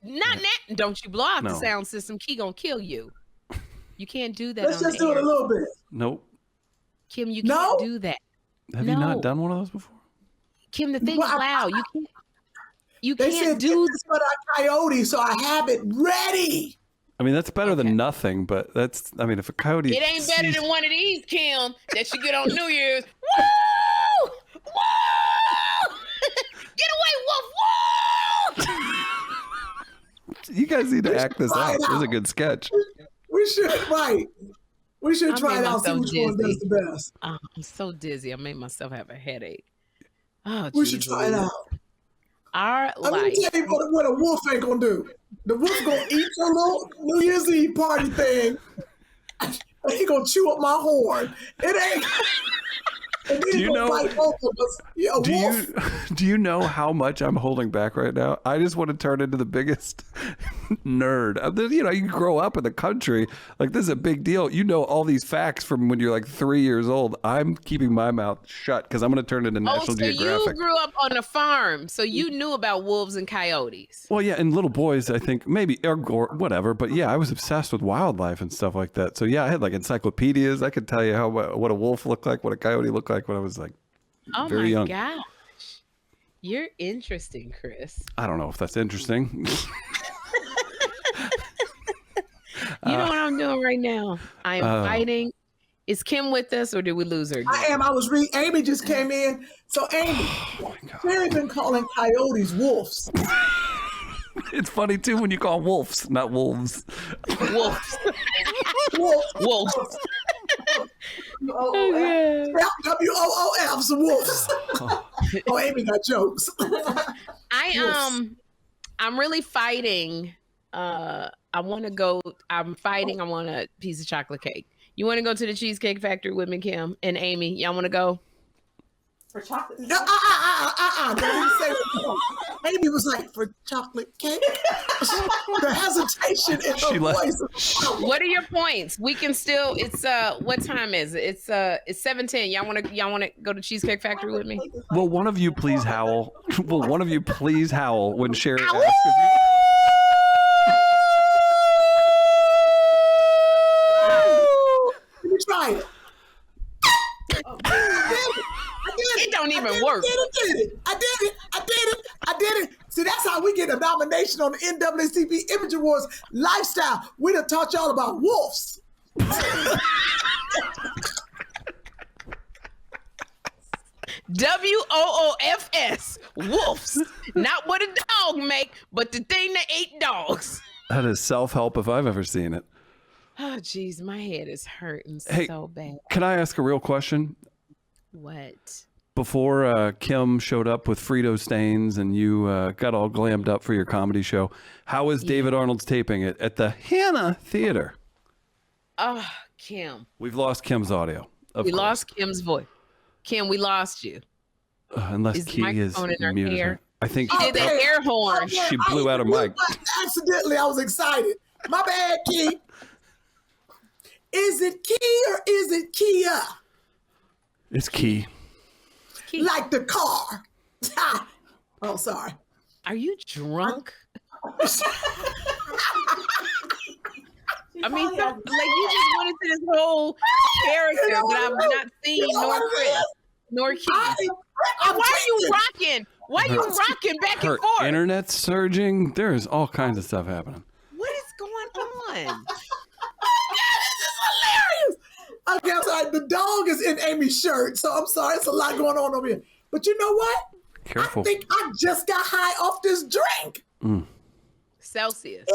Not that. Don't you blow out the sound system. Key gonna kill you. You can't do that. Let's just do it a little bit. Nope. Kym, you can't do that. Have you not done one of those before? Kym, the thing is loud. You can't. They said do this for that coyote, so I have it ready. I mean, that's better than nothing, but if a coyote. It ain't better than one of these, Kym, that you get on New Year's. Woo! Woo! Get away, Woof! Woo! You guys need to act this out. This is a good sketch. We should try it out, see which one does the best. I'm so dizzy. I made myself have a headache. Oh, we should try it out. Let me tell you what a wolf ain't gonna do. The wolf gonna eat your little New Year's Eve party thing. And he gonna chew up my horn. It ain't. Do you know how much I'm holding back right now? I just want to turn into the biggest nerd. You grow up in the country. Like, this is a big deal. You know all these facts from when you're like 3 years old. I'm keeping my mouth shut because I'm going to turn into National Geographic. You grew up on a farm, so you knew about wolves and coyotes. Well, yeah, and little boys, I think, maybe, or whatever. But yeah, I was obsessed with wildlife and stuff like that. So yeah, I had like encyclopedias. I could tell you what a wolf looked like, what a coyote looked like when I was like very young. Oh my gosh. You're interesting, Chris. I don't know if that's interesting. You know what I'm doing right now? I'm fighting. Is Kym with us or did we lose her again? I am. I was reading. Amy just came in. So Amy, Sherri been calling coyotes wolves. It's funny too when you call wolves, not wolves. Wolves. Wolves. WOOFs, wolves. Oh, Amy got jokes. I'm really fighting. I'm fighting. I want a piece of chocolate cake. You want to go to the Cheesecake Factory with me, Kym and Amy? Y'all want to go? For chocolate? Don't even say that. Amy was like, for chocolate cake? The hesitation in her voice. What are your points? We can still, it's, what time is it? It's 7:10. Y'all want to go to Cheesecake Factory with me? Will one of you please howl? Will one of you please howl when Sherri asks if you... Let me try it. It don't even work. I did it. See, that's how we get a nomination on the NAACP Image Awards lifestyle. We done taught y'all about wolves. WOOFS, wolves. Not what a dog make, but the thing that ate dogs. That is self-help if I've ever seen it. Oh, geez, my head is hurting so bad. Can I ask a real question? What? Before Kym showed up with Frito stains and you got all glammed up for your comedy show, how was David Arnold's taping it at the Hannah Theater? Oh, Kym. We've lost Kym's audio. We lost Kym's voice. Kym, we lost you. Unless Key is muted her. I think she did that air horn. She blew out her mic. Accidentally, I was excited. My bad, Key. Is it Key or is it Kia? It's Key. Like the car. Oh, sorry. Are you drunk? I mean, like you just went into this whole character that I've not seen, nor Chris, nor Keith. Why are you rocking? Why are you rocking back and forth? Internet's surging. There's all kinds of stuff happening. What is going on? This is hilarious. Okay, I'm sorry. The dog is in Amy's shirt, so I'm sorry. It's a lot going on over here. But you know what? Careful. I think I just got high off this drink. Celsius.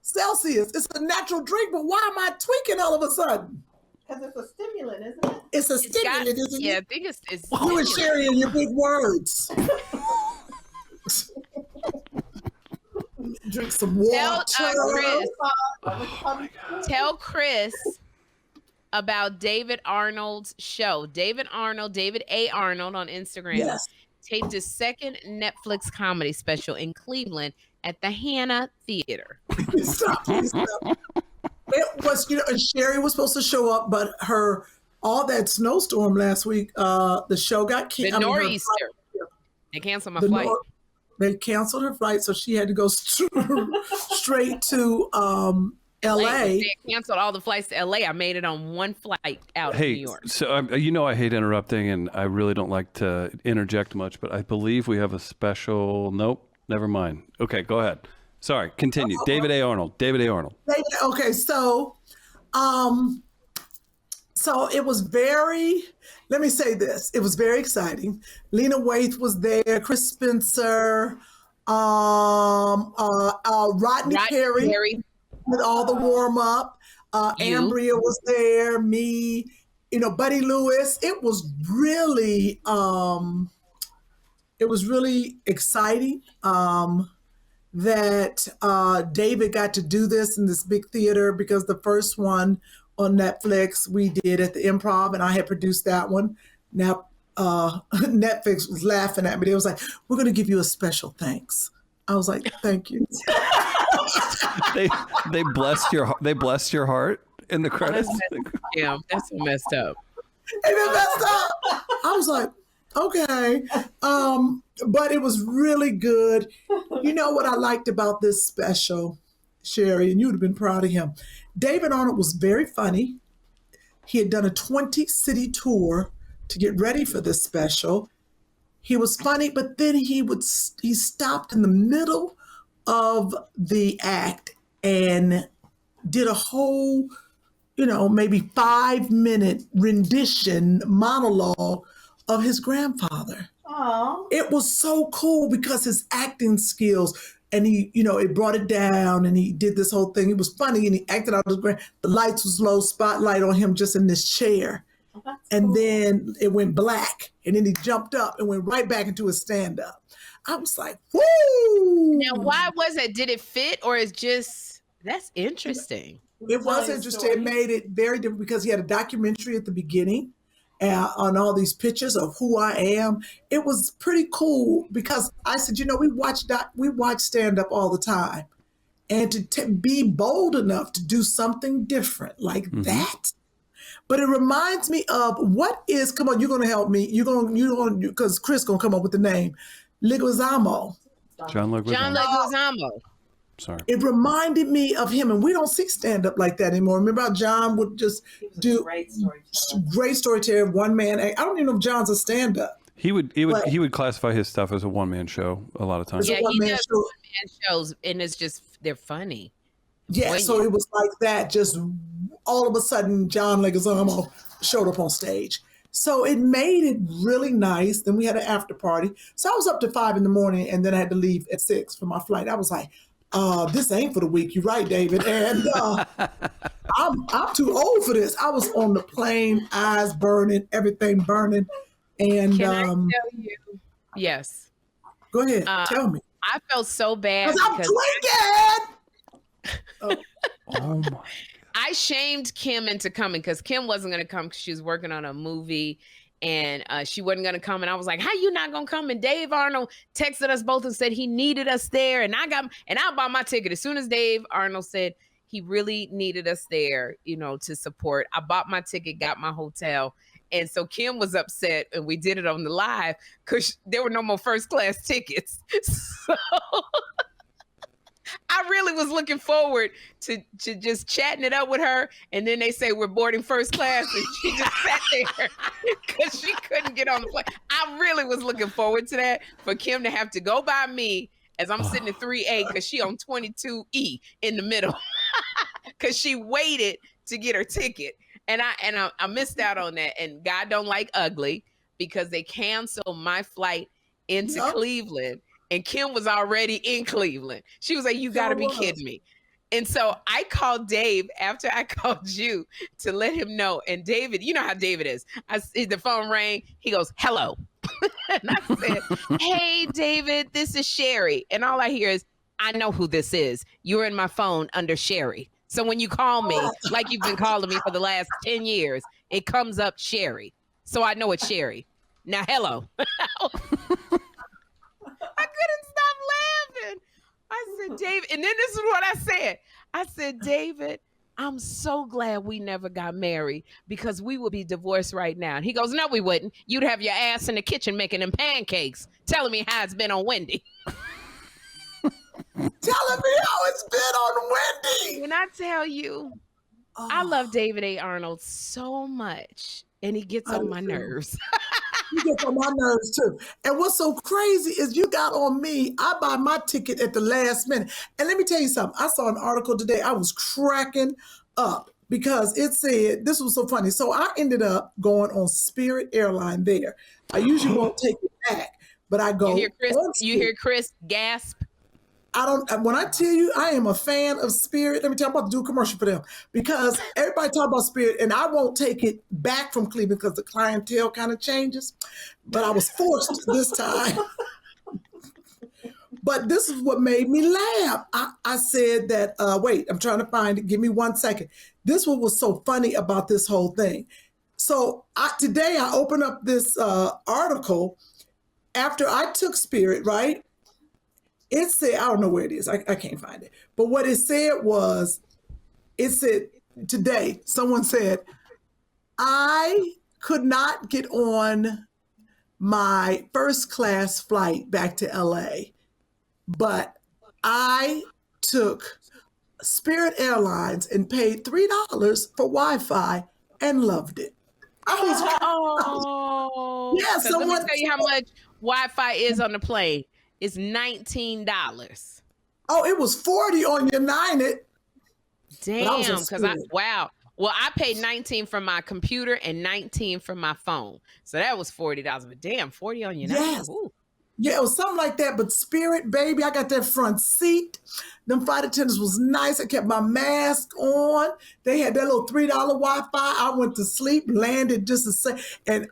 Celsius. It's a natural drink, but why am I tweaking all of a sudden? Because it's a stimulant, isn't it? It's a stimulant, isn't it? Yeah, I think it's You and Sherri and your big words. Drink some water. Tell Chris about David Arnold's show. David A. Arnold on Instagram taped his second Netflix comedy special in Cleveland at the Hannah Theater. Stop. It was, and Sherri was supposed to show up, but all that snowstorm last week, the show got canceled. The nor'easter. They canceled my flight. They canceled her flight, so she had to go straight to L.A. They canceled all the flights to L.A. I made it on one flight out of New York. So I hate interrupting, and I really don't like to interject much, but I believe we have a special. Nope, never mind. Okay, go ahead. Sorry, continue. David A. Arnold. Okay, so it was very. Let me say this: it was very exciting. Lena Waithe was there. Chris Spencer, Rodney Perry with all the warm up. Ambria was there. Me, Buddy Lewis. It was really exciting. That David got to do this in this big theater, because the first one on Netflix we did at the Improv, and I had produced that one. Now Netflix was laughing at me. They was like, "We're going to give you a special thanks." I was like, "Thank you." they blessed your heart in the credits. Yeah, that's so messed up. I was like, okay. But it was really good. You know what I liked about this special, Sherri, and you would have been proud of him. David Arnold was very funny. He had done a 20-city tour to get ready for this special. He was funny, but then he stopped in the middle of the act and did a whole, maybe 5-minute rendition monologue of his grandfather. Aww. It was so cool because his acting skills, and he, it brought it down, and he did this whole thing. It was funny, and he acted out his the lights was low, spotlight on him just in this chair. Oh, and then it went black, and then he jumped up and went right back into his stand-up. I was like, woo! Now, why was it? Did it fit, or is just, that's interesting. It was interesting. It made it very different because he had a documentary at the beginning on all these pictures of who I am. It was pretty cool because I said, we watch stand-up all the time. And to be bold enough to do something different like that. But it reminds me of come on, you're going to help me. You're going to, because Chris going to come up with the name. Leguizamo. John Leguizamo. Sorry. It reminded me of him, and we don't see stand-up like that anymore. Remember how John would just do great storyteller, one-man act. I don't even know if John's a stand-up. He would classify his stuff as a one-man show a lot of times. Yeah, he does one-man shows, and it's just, they're funny. Yeah, so it was like that. Just all of a sudden, John Leguizamo showed up on stage. So it made it really nice. Then we had an after party. So I was up to 5 a.m, and then I had to leave at 6 for my flight. I was like, this ain't for the weak. You're right, David. And I'm too old for this. I was on the plane, eyes burning, everything burning. And can I tell you? Yes. Go ahead. Tell me. I felt so bad because I'm tweaking. Oh my. I shamed Kym into coming because Kym wasn't going to come because she was working on a movie and she wasn't going to come. And I was like, how you not going to come? And Dave Arnold texted us both and said he needed us there. And I bought my ticket. As soon as Dave Arnold said he really needed us there, to support, I bought my ticket, got my hotel. And so Kym was upset, and we did it on the live because there were no more first class tickets. So I really was looking forward to just chatting it up with her. And then they say we're boarding first class, and she just sat there because she couldn't get on the plane. I really was looking forward to that, for Kym to have to go by me as I'm sitting at 3A because she on 22E in the middle because she waited to get her ticket. And I missed out on that. And God don't like ugly, because they canceled my flight into Cleveland. And Kym was already in Cleveland. She was like, you got to be kidding me. And so I called Dave after I called you to let him know. And David, you know how David is. The phone rang. He goes, hello. And I said, hey, David, this is Sherri. And all I hear is, I know who this is. You're in my phone under Sherri. So when you call me, like you've been calling me for the last 10 years, it comes up Sherri. So I know it's Sherri. Now, hello. I couldn't stop laughing. I said, David, and then this is what I said. I said, David, I'm so glad we never got married, because we would be divorced right now. And he goes, no, we wouldn't. You'd have your ass in the kitchen making them pancakes, telling me how it's been on Wendy. Telling me how it's been on Wendy. When I tell you, I love David A. Arnold so much, and he gets on my nerves. He gets on my nerves too. And what's so crazy is you got on me. I buy my ticket at the last minute. And let me tell you something. I saw an article today. I was cracking up because it said, this was so funny. So I ended up going on Spirit Airline there. I usually won't take it back, but I go. You hear Chris gasp? When I tell you I am a fan of Spirit, let me tell you, I'm about to do a commercial for them, because everybody talk about Spirit, and I won't take it back from Cleveland because the clientele kind of changes, but I was forced this time. But this is what made me laugh. I said that, wait, I'm trying to find it. Give me 1 second. This what was so funny about this whole thing. So today I opened up this article after I took Spirit, right? It said, I don't know where it is. I can't find it. But what it said was, it said today, someone said, I could not get on my first class flight back to LA, but I took Spirit Airlines and paid $3 for Wi-Fi and loved it. Yeah, someone, let me tell you how much Wi-Fi is on the plane. It's $19. Oh, it was $40 on United. Damn, because wow. Well, I paid $19 for my computer and $19 for my phone. So that was $40. But damn, $40 on United. Yes. Ooh. Yeah, it was something like that. But Spirit, baby, I got that front seat. Them flight attendants was nice. I kept my mask on. They had that little $3 Wi-Fi. I went to sleep, landed just the same. And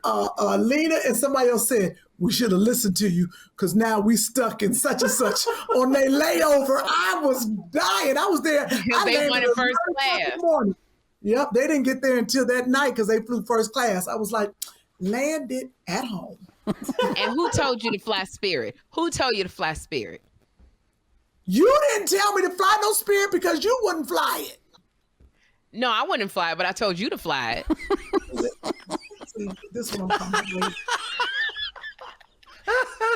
Lena and somebody else said, we should have listened to you because now we stuck in such and such on their layover. I was dying. I was there. They wanted first class. Yep, they didn't get there until that night because they flew first class. I was like, landed at home. And who told you to fly Spirit? Who told you to fly Spirit? You didn't tell me to fly no Spirit because you wouldn't fly it. No, I wouldn't fly it, but I told you to fly it. See, this one I'm coming with.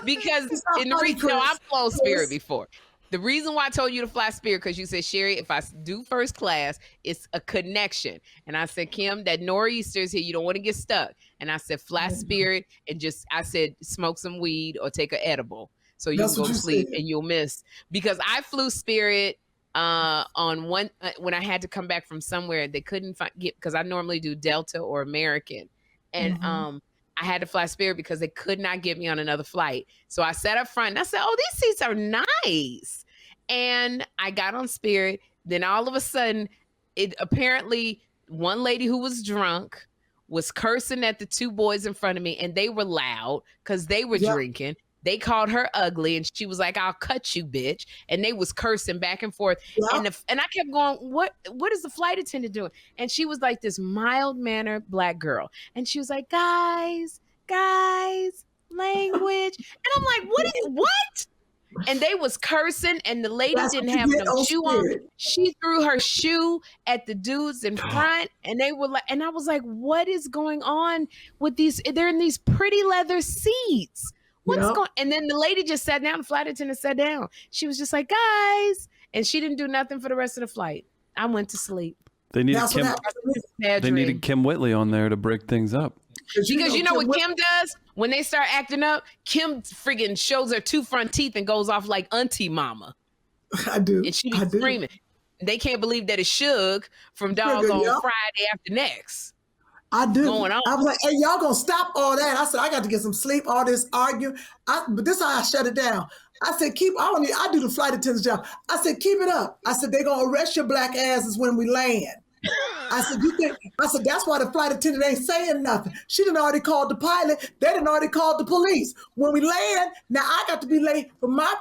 Because I've flown Spirit before. The reason why I told you to fly Spirit, because you said, Sherri, if I do first class, it's a connection. And I said, Kym, that nor'easter's here. You don't want to get stuck. And I said, fly Spirit and I said, smoke some weed or take an edible so you can go to sleep and you'll miss. Because I flew Spirit on one when I had to come back from somewhere. They couldn't get, because I normally do Delta or American. And I had to fly Spirit because they could not get me on another flight. So I sat up front and I said, oh, these seats are nice. And I got on Spirit. Then all of a sudden, apparently one lady who was drunk was cursing at the two boys in front of me, and they were loud because they were drinking. They called her ugly, and she was like, I'll cut you, bitch. And they was cursing back and forth. And I kept going, what is the flight attendant doing? And she was like this mild-mannered Black girl. And she was like, guys, language. And I'm like, what? And they was cursing, and the lady didn't have no shoe on. She threw her shoe at the dudes in front, and they were like, and I was like, what is going on with these? They're in these pretty leather seats. What's going? And then the lady just sat down. The flight attendant sat down. She was just like, guys. and she didn't do nothing for the rest of the flight. I went to sleep. They needed Kym Whitley on there to break things up. Because you know what Kym does? When they start acting up, Kym friggin' shows her 2 front teeth and goes off like Auntie Mama. I do. And she be screaming. They can't believe that it's Suge from Doggone Friday After Next. I do. Going on. I was like, hey, y'all gonna stop all that. I said, I got to get some sleep, all this arguing. But this is how I shut it down. I said, I do the flight attendant's job. I said, keep it up. I said, they're gonna arrest your black asses when we land. I said, that's why the flight attendant ain't saying nothing. She done already called the pilot. They done already called the police. When we land, now I got to be late for my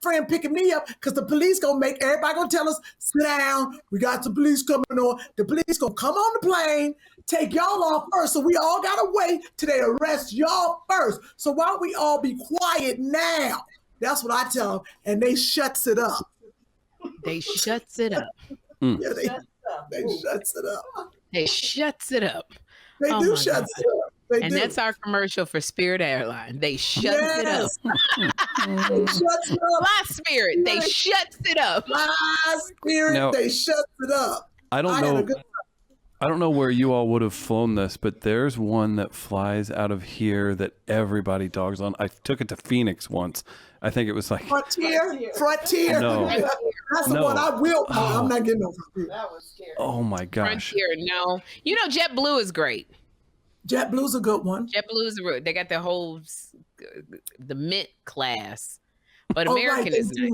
friend picking me up because the police everybody gonna tell us, sit down. We got the police coming on. The police gonna come on the plane, take y'all off first. So we all gotta wait till they arrest y'all first. So why don't we all be quiet now? That's what I tell them. And they shuts it up. They shuts it up. Yeah, they shuts it up. They shuts it up. They do shut it up. And that's our commercial for Spirit Airlines. They shuts it up. They shuts it up. Fly Spirit. They shuts it up. Fly Spirit. Now, they shuts it up. I don't know where you all would have flown this, but there's one that flies out of here that everybody dogs on. I took it to Phoenix once. I think it was like Frontier. No. That's the one I will. I'm not getting no Frontier. That was scary. Oh my gosh. Frontier, no. You know, JetBlue is great. JetBlue's a good one. JetBlue is they got the mint class, but American is nice.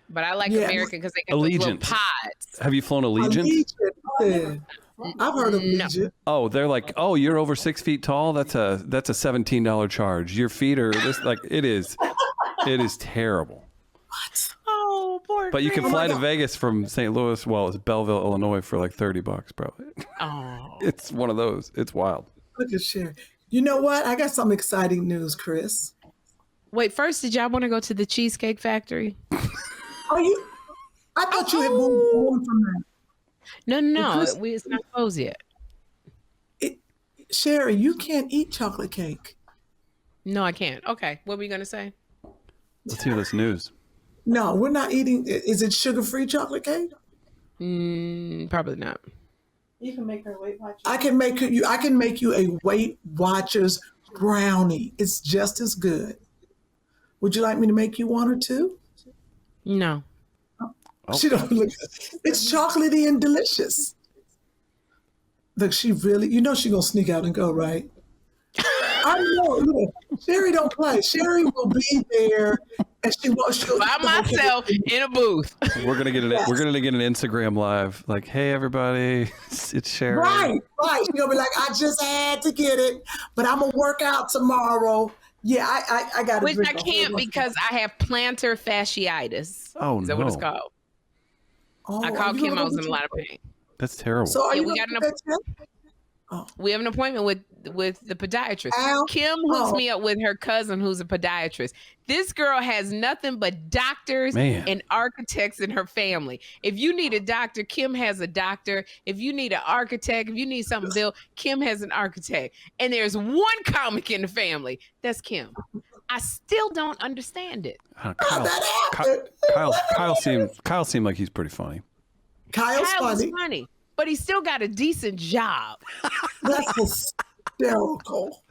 But I like American because they got those little pods. Have you flown Allegiant? I've heard of Allegiant. Oh, they're like, oh, you're over 6 feet tall. That's a $17 charge. Your feet are this it is terrible. What? Oh, poor. But you can fly to Vegas from St. Louis. Well, it's Belleville, Illinois, for like $30 probably. Oh, it's one of those. It's wild. Look at Sherri. You know what? I got some exciting news, Chris. Wait, first, did y'all want to go to the Cheesecake Factory? I thought you had moved on from that. No. It's not closed yet. Sherri, you can't eat chocolate cake. No, I can't. Okay, what were you gonna say? Let's hear this news. No, we're not eating. Is it sugar-free chocolate cake? Probably not. You can make her Weight Watchers. I can make you a Weight Watchers brownie. It's just as good. Would you like me to make you one or two? No. She don't look. It's chocolatey and delicious. Look, she really. You know she gonna sneak out and go, right? I know. Look, Sherri don't play. Sherri will be there, and she'll by myself in a booth. We're gonna get an Instagram live. Like, hey everybody, it's Sherri. Right. She's gonna be like, I just had to get it, but I'm gonna work out tomorrow. Yeah, I got it. Which I can't because I have plantar fasciitis. Oh, Is that what it's called? I called Kym. I was in a lot of pain. That's terrible. So we have an appointment with the podiatrist. Kym hooks me up with her cousin who's a podiatrist. This girl has nothing but doctors and architects in her family. If you need a doctor, Kym has a doctor. If you need an architect, if you need something built, Kym has an architect. And there's one comic in the family. That's Kym. I still don't understand it. Kyle seemed like he's pretty funny. Kyle's funny, but he still got a decent job. That's hysterical.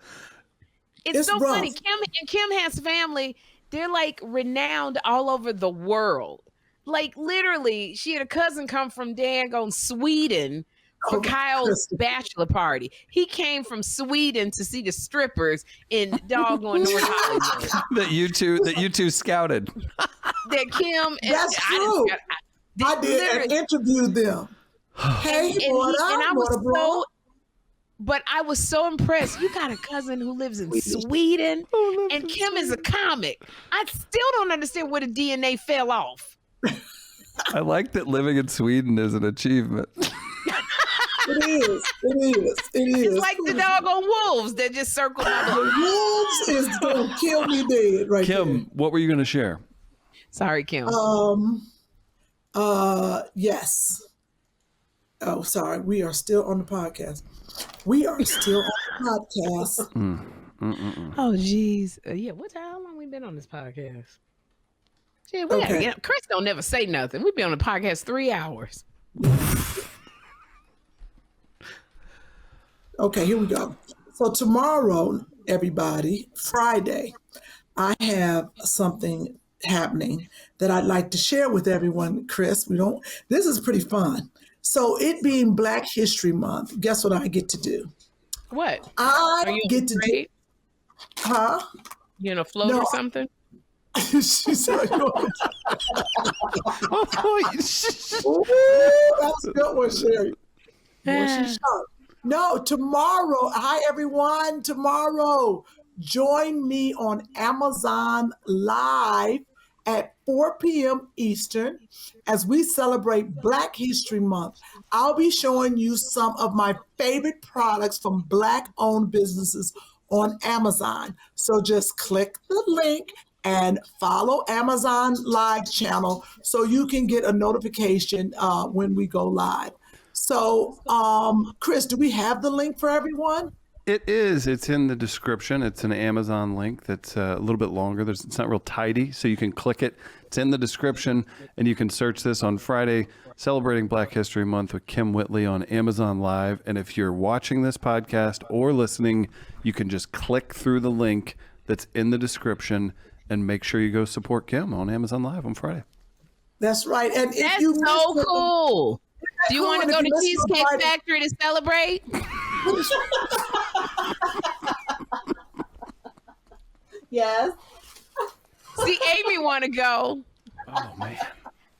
It's so rough. Funny. Kym has family. They're like renowned all over the world. Like literally, she had a cousin come from daggone Sweden for Kyle's bachelor party. He came from Sweden to see the strippers in doggone North Hollywood. that you two scouted. That Kym. That's true. I did and interviewed them. Hey, but I was so impressed. You got a cousin who lives in Sweden, and Kym is a comic. I still don't understand where the DNA fell off. I like that living in Sweden is an achievement. It is. It's like the doggone wolves that just circle my The wolves is gonna kill me dead right Kym, what were you gonna share? Sorry, Kym. Yes. Oh, sorry. We are still on the podcast. Oh, geez. Yeah. How long we been on this podcast? Yeah, okay. Chris don't never say nothing. We be on the podcast 3 hours. Okay, here we go. So tomorrow, everybody, Friday, I have something happening that I'd like to share with everyone, Chris. This is pretty fun. So it being Black History Month, guess what I get to do? What? I get to do. Huh? You in a float or something? She said, that was a good one, Sherri. No, tomorrow. Hi, everyone. Tomorrow, join me on Amazon Live at 4 p.m. Eastern as we celebrate Black History Month. I'll be showing you some of my favorite products from Black-owned businesses on Amazon. So just click the link and follow Amazon Live channel so you can get a notification when we go live. So, Chris, do we have the link for everyone? It is. It's in the description. It's an Amazon link that's a little bit longer. It's not real tidy, so you can click it. It's in the description, and you can search this on Friday, celebrating Black History Month with Kym Whitley on Amazon Live. And if you're watching this podcast or listening, you can just click through the link that's in the description and make sure you go support Kym on Amazon Live on Friday. That's right. And that's so cool. Do you want to go to Cheesecake Factory to celebrate? Yes. See, Amy want to go. Oh, man.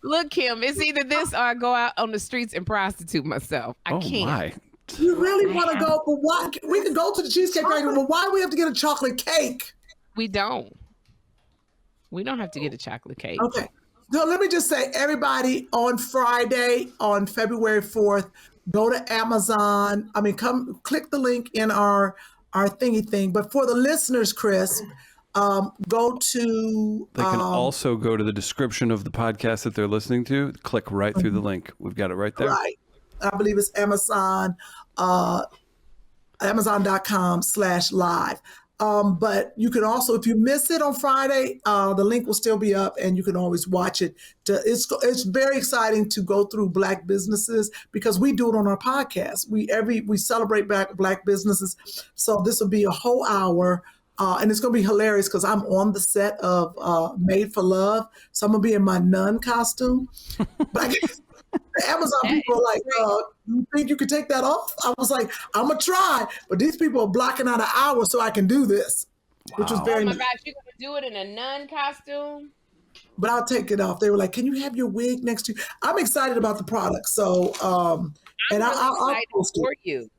Look, Kym, it's either this or I go out on the streets and prostitute myself. I can't. My. You really want to go, but why? We can go to the Cheesecake Factory, but why do we have to get a chocolate cake? We don't. We don't have to get a chocolate cake. Okay. So let me just say, everybody, on Friday, on February 4th, go to Amazon. Come click the link in our thingy thing. But for the listeners, Chris, go to... They can also go to the description of the podcast that they're listening to. Click right through the link. We've got it right there. Right. I believe it's Amazon, Amazon.com/live. But you can also, if you miss it on Friday, the link will still be up and you can always watch it. It's very exciting to go through Black businesses because we do it on our podcast. We celebrate Black businesses. So this will be a whole hour. And it's going to be hilarious because I'm on the set of Made for Love. So I'm going to be in my nun costume. But the Amazon people are like, you think you could take that off? I was like, I'm going to try. But these people are blocking out an hour so I can do this, which was very nice. Oh, my gosh, you're going to do it in a nun costume? But I'll take it off. They were like, can you have your wig next to you? I'm excited about the product. So, I'll support you.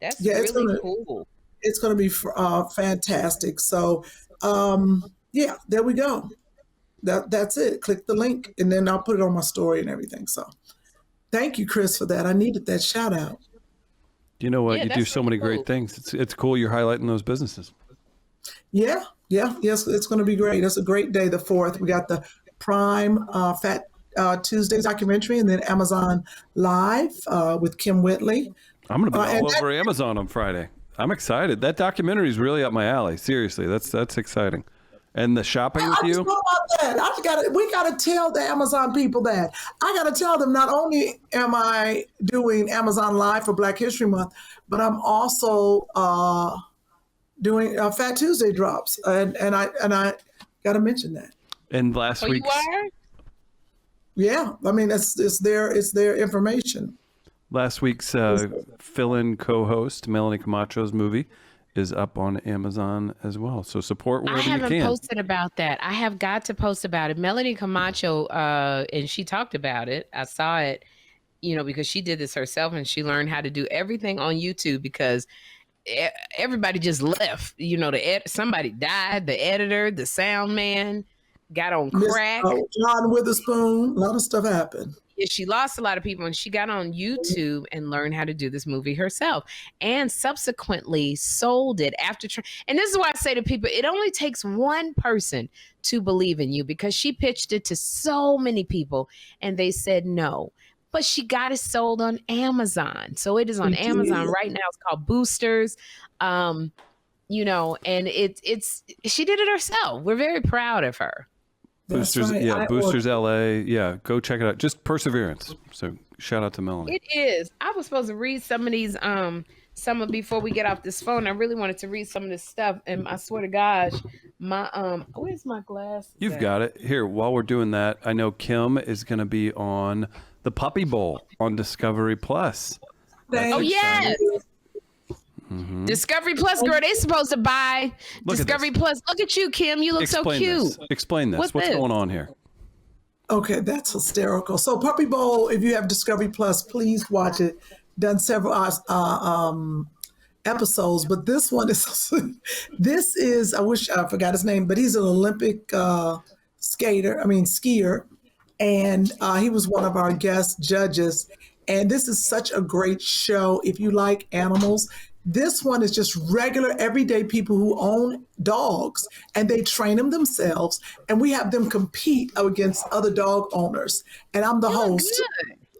That's really cool. It's going to be fantastic. So, there we go. That's it. Click the link, and then I'll put it on my story and everything. So, thank you, Chris, for that. I needed that shout out. You know what? You do so many great things. It's cool you're highlighting those businesses. Yeah. Yes, it's going to be great. It's a great day, the 4th. We got the Prime Fat Tuesday documentary, and then Amazon Live with Kym Whitley. I'm going to be all over Amazon on Friday. I'm excited. That documentary is really up my alley. Seriously, that's exciting. And the shopping with you? We got to tell the Amazon people that. I got to tell them not only am I doing Amazon Live for Black History Month, but I'm also doing Fat Tuesday drops. And I got to mention that. And last week. You are? Yeah. It's their information. Last week's fill-in co-host, Melanie Camacho's movie, is up on Amazon as well. So support wherever you can. I haven't posted about that. I have got to post about it. Melanie Camacho, and she talked about it. I saw it, because she did this herself and she learned how to do everything on YouTube because everybody just left. Somebody died, the editor, the sound man got on crack. John Witherspoon, a lot of stuff happened. She lost a lot of people and she got on YouTube and learned how to do this movie herself and subsequently sold it after. And this is why I say to people, it only takes one person to believe in you because she pitched it to so many people and they said no. But she got it sold on Amazon. So it is on Amazon right now. It's called Boosters. And it's she did it herself. We're very proud of her. Boosters, right. yeah, Boosters LA. Yeah, go check it out. Just perseverance. So shout out to Melanie. It is. I was supposed to read some of these, before we get off this phone. I really wanted to read some of this stuff, and I swear to gosh, my where's my glass? You've got it here. While we're doing that, I know Kym is going to be on the Puppy Bowl on Discovery Plus. Oh yes. Mm-hmm. Discovery Plus, girl, they supposed to buy Discovery Plus. Look at you, Kym. You look so cute. Explain this. What's going on here? Okay, that's hysterical. So Puppy Bowl, if you have Discovery Plus, please watch it. Done several episodes, but this one is, I wish I forgot his name, but he's an Olympic skier. And he was one of our guest judges. And this is such a great show if you like animals. This one is just regular, everyday people who own dogs, and they train them themselves, and we have them compete against other dog owners. And I'm the host.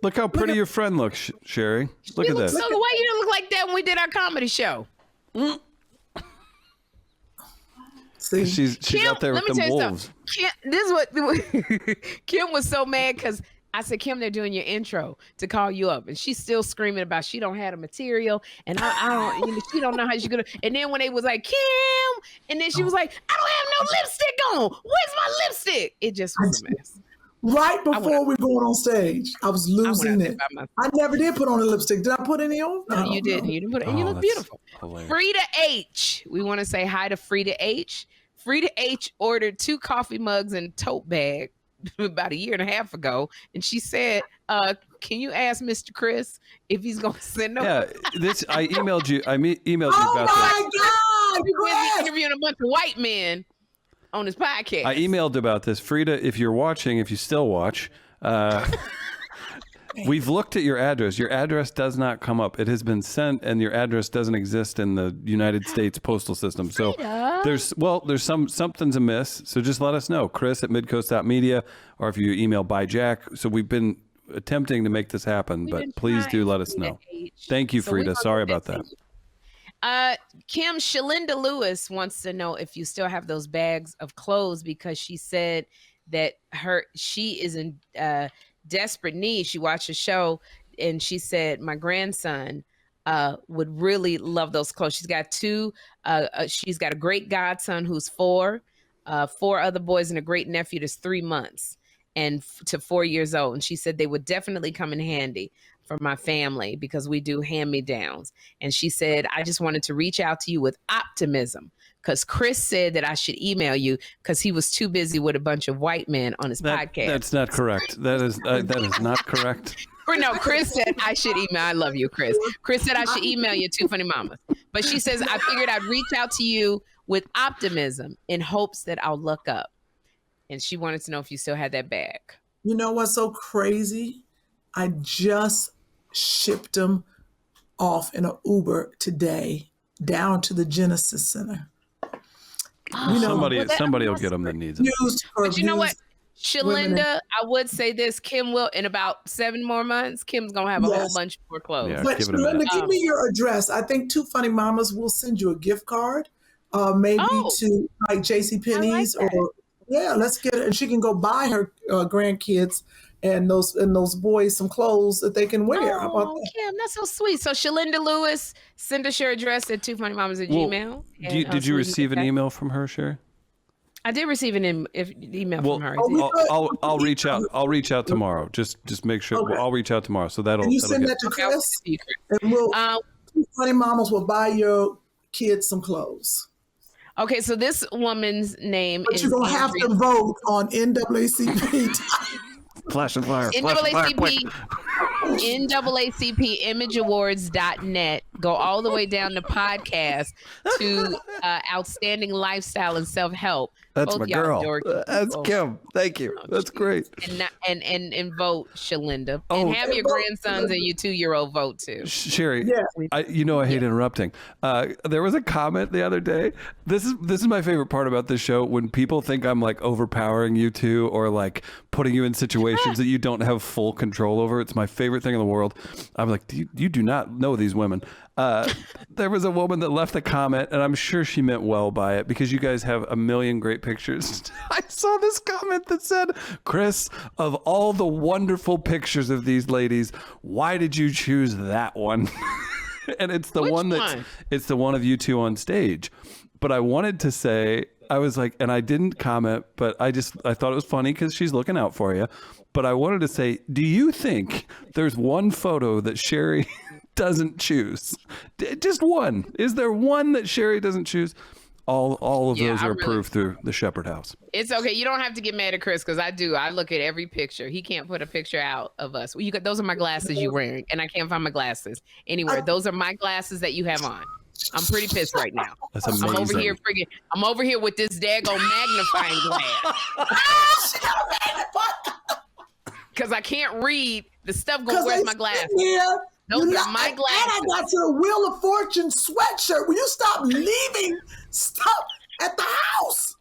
Look how pretty your friend looks, Sherri. Look at this. So why you didn't look like that when we did our comedy show? See, she's Kym, out there with them wolves. Kym, this is what Kym was so mad because I said, Kym, they're doing your intro to call you up, and she's still screaming about she don't have the material, and I don't, she don't know how she's gonna. And then when they was like Kym, and then she was like, I don't have no lipstick on. Where's my lipstick? It just was a mess. Right before we going on stage, I was losing it. I never did put on a lipstick. Did I put any on? No, you didn't. You didn't put it. And you look beautiful. Hilarious. Frida H. We want to say hi to Frida H. Frida H. ordered 2 coffee mugs and a tote bag about a year and a half ago, and she said, "Can you ask Mr. Chris if he's gonna send them?" Yeah, I emailed you. I emailed you about my God! He's interviewing a bunch of white men on his podcast. I emailed about this, Frida. If you're watching, if you still watch, we've looked at your address. Your address does not come up. It has been sent, and your address doesn't exist in the United States postal system. So there's something's amiss. So just let us know, Chris at midcoast.media, or if you email by Jack. So we've been attempting to make this happen, but please do let us know. Thank you, Frida. Sorry about that. Kym, Shalinda Lewis wants to know if you still have those bags of clothes, because she said that she is in desperate need. She watched a show and she said my grandson would really love those clothes. She's got 2. She's got a great godson who's 4, 4 other boys, and a great nephew that's 3 months and to 4 years old. And she said they would definitely come in handy for my family because we do hand-me-downs. And she said, I just wanted to reach out to you with optimism because Chris said that I should email you because he was too busy with a bunch of white men on his podcast. That's not correct. That is not correct. No, Chris said I should email. I love you, Chris. Chris said I should email you 2 funny mamas. But she says, I figured I'd reach out to you with optimism in hopes that I'll look up. And she wanted to know if you still had that bag. You know what's so crazy? I just shipped them off in an Uber today down to the Genesis Center. You know, somebody will get them that needs it. But you know what, Shalinda, I would say this: Kym will, in about 7 more months, Kym's gonna have a whole bunch more clothes. Yeah, but Shalinda, give me your address. I think 2 funny mamas will send you a gift card, maybe to like JCPenney's or let's get it, and she can go buy her grandkids and those boys some clothes that they can wear. How about that? Kym, that's so sweet. So Shalinda Lewis, send us your address at 2funnymamas@gmail. Did you receive an email from her, Sherri? I did receive an email from her. I'll reach out. I'll reach out tomorrow. Just make sure. Okay. I'll reach out tomorrow. So that'll. Can you send that to Chris? And we'll 2 funny mamas will buy your kids some clothes. Okay, so this woman's name but is. But you're gonna have to vote on NAACP. Flash and fire. NAACPimageawards.net. Go all the way down to podcast to outstanding lifestyle and self-help. That's Both my girl. That's Kym. Thank you. That's great. And vote Shalinda. And have your grandsons and your 2-year-old vote too. Sherri, I hate interrupting. There was a comment the other day. This is my favorite part about this show, when people think I'm like overpowering you two or like putting you in situations that you don't have full control over. It's my favorite thing. everything in the world. I'm like, you do not know these women. There was a woman that left a comment, and I'm sure she meant well by it because you guys have a million great pictures. I saw this comment that said, Chris, of all the wonderful pictures of these ladies, why did you choose that one? And it's the it's the one of you two on stage. But I wanted to say, I was like, and I didn't comment, but I thought it was funny because she's looking out for you. But I wanted to say, do you think there's one photo that Sherri doesn't choose? Just one. Is there one that Sherri doesn't choose? All of those are approved through the Shepherd House. It's okay. You don't have to get mad at Chris because I do. I look at every picture. He can't put a picture out of us. Those are my glasses you're wearing, and I can't find my glasses anywhere. Those are my glasses that you have on. I'm pretty pissed right now. That's amazing. I'm over here with this daggone magnifying glass. Because I can't read the stuff going. Where's my glasses? Those are my glasses. And I got your Wheel of Fortune sweatshirt. Will you stop leaving stuff at the house?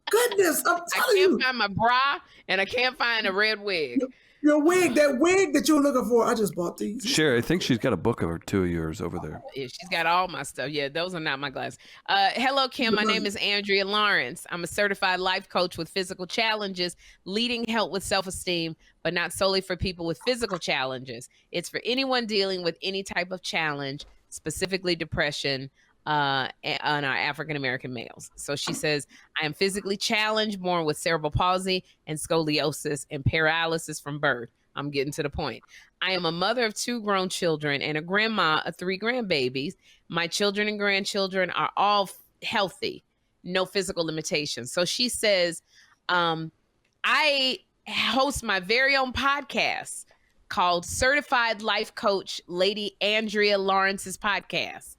Goodness, I'm telling you. I can't find my bra, and I can't find a red wig. Your wig, that wig that you were looking for, I just bought these. Sherri, I think she's got a book or two of yours over there. Yeah, she's got all my stuff. Yeah, those are not my glasses. Hello, Kym. My name is Andrea Lawrence. I'm a certified life coach with physical challenges, leading help with self-esteem, but not solely for people with physical challenges. It's for anyone dealing with any type of challenge, specifically depression, on our African-American males. So she says, I am physically challenged, born with cerebral palsy and scoliosis and paralysis from birth. I'm getting to the point. I am a mother of 2 grown children and a grandma of 3 grandbabies. My children and grandchildren are all healthy, no physical limitations. So she says, I host my very own podcast called Certified Life Coach Lady Andrea Lawrence's Podcast.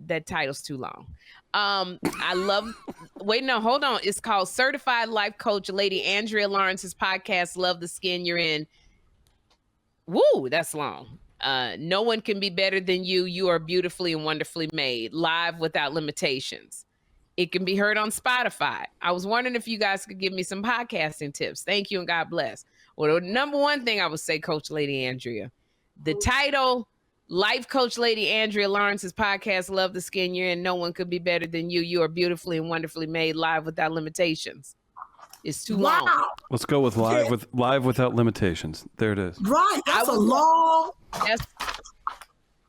That title's too long. Hold on. It's called Certified Life Coach Lady Andrea Lawrence's Podcast. Love the skin you're in. Woo, that's long. No one can be better than you. You are beautifully and wonderfully made. Live without limitations. It can be heard on Spotify. I was wondering if you guys could give me some podcasting tips. Thank you and God bless. Well, the number one thing I would say, Coach Lady Andrea, the title, Life Coach Lady Andrea Lawrence's Podcast, Love the Skin You're In. No one could be better than you. You are beautifully and wonderfully made. Live without limitations. It's too long. Let's go with live without limitations. There it is. Right. That's a long.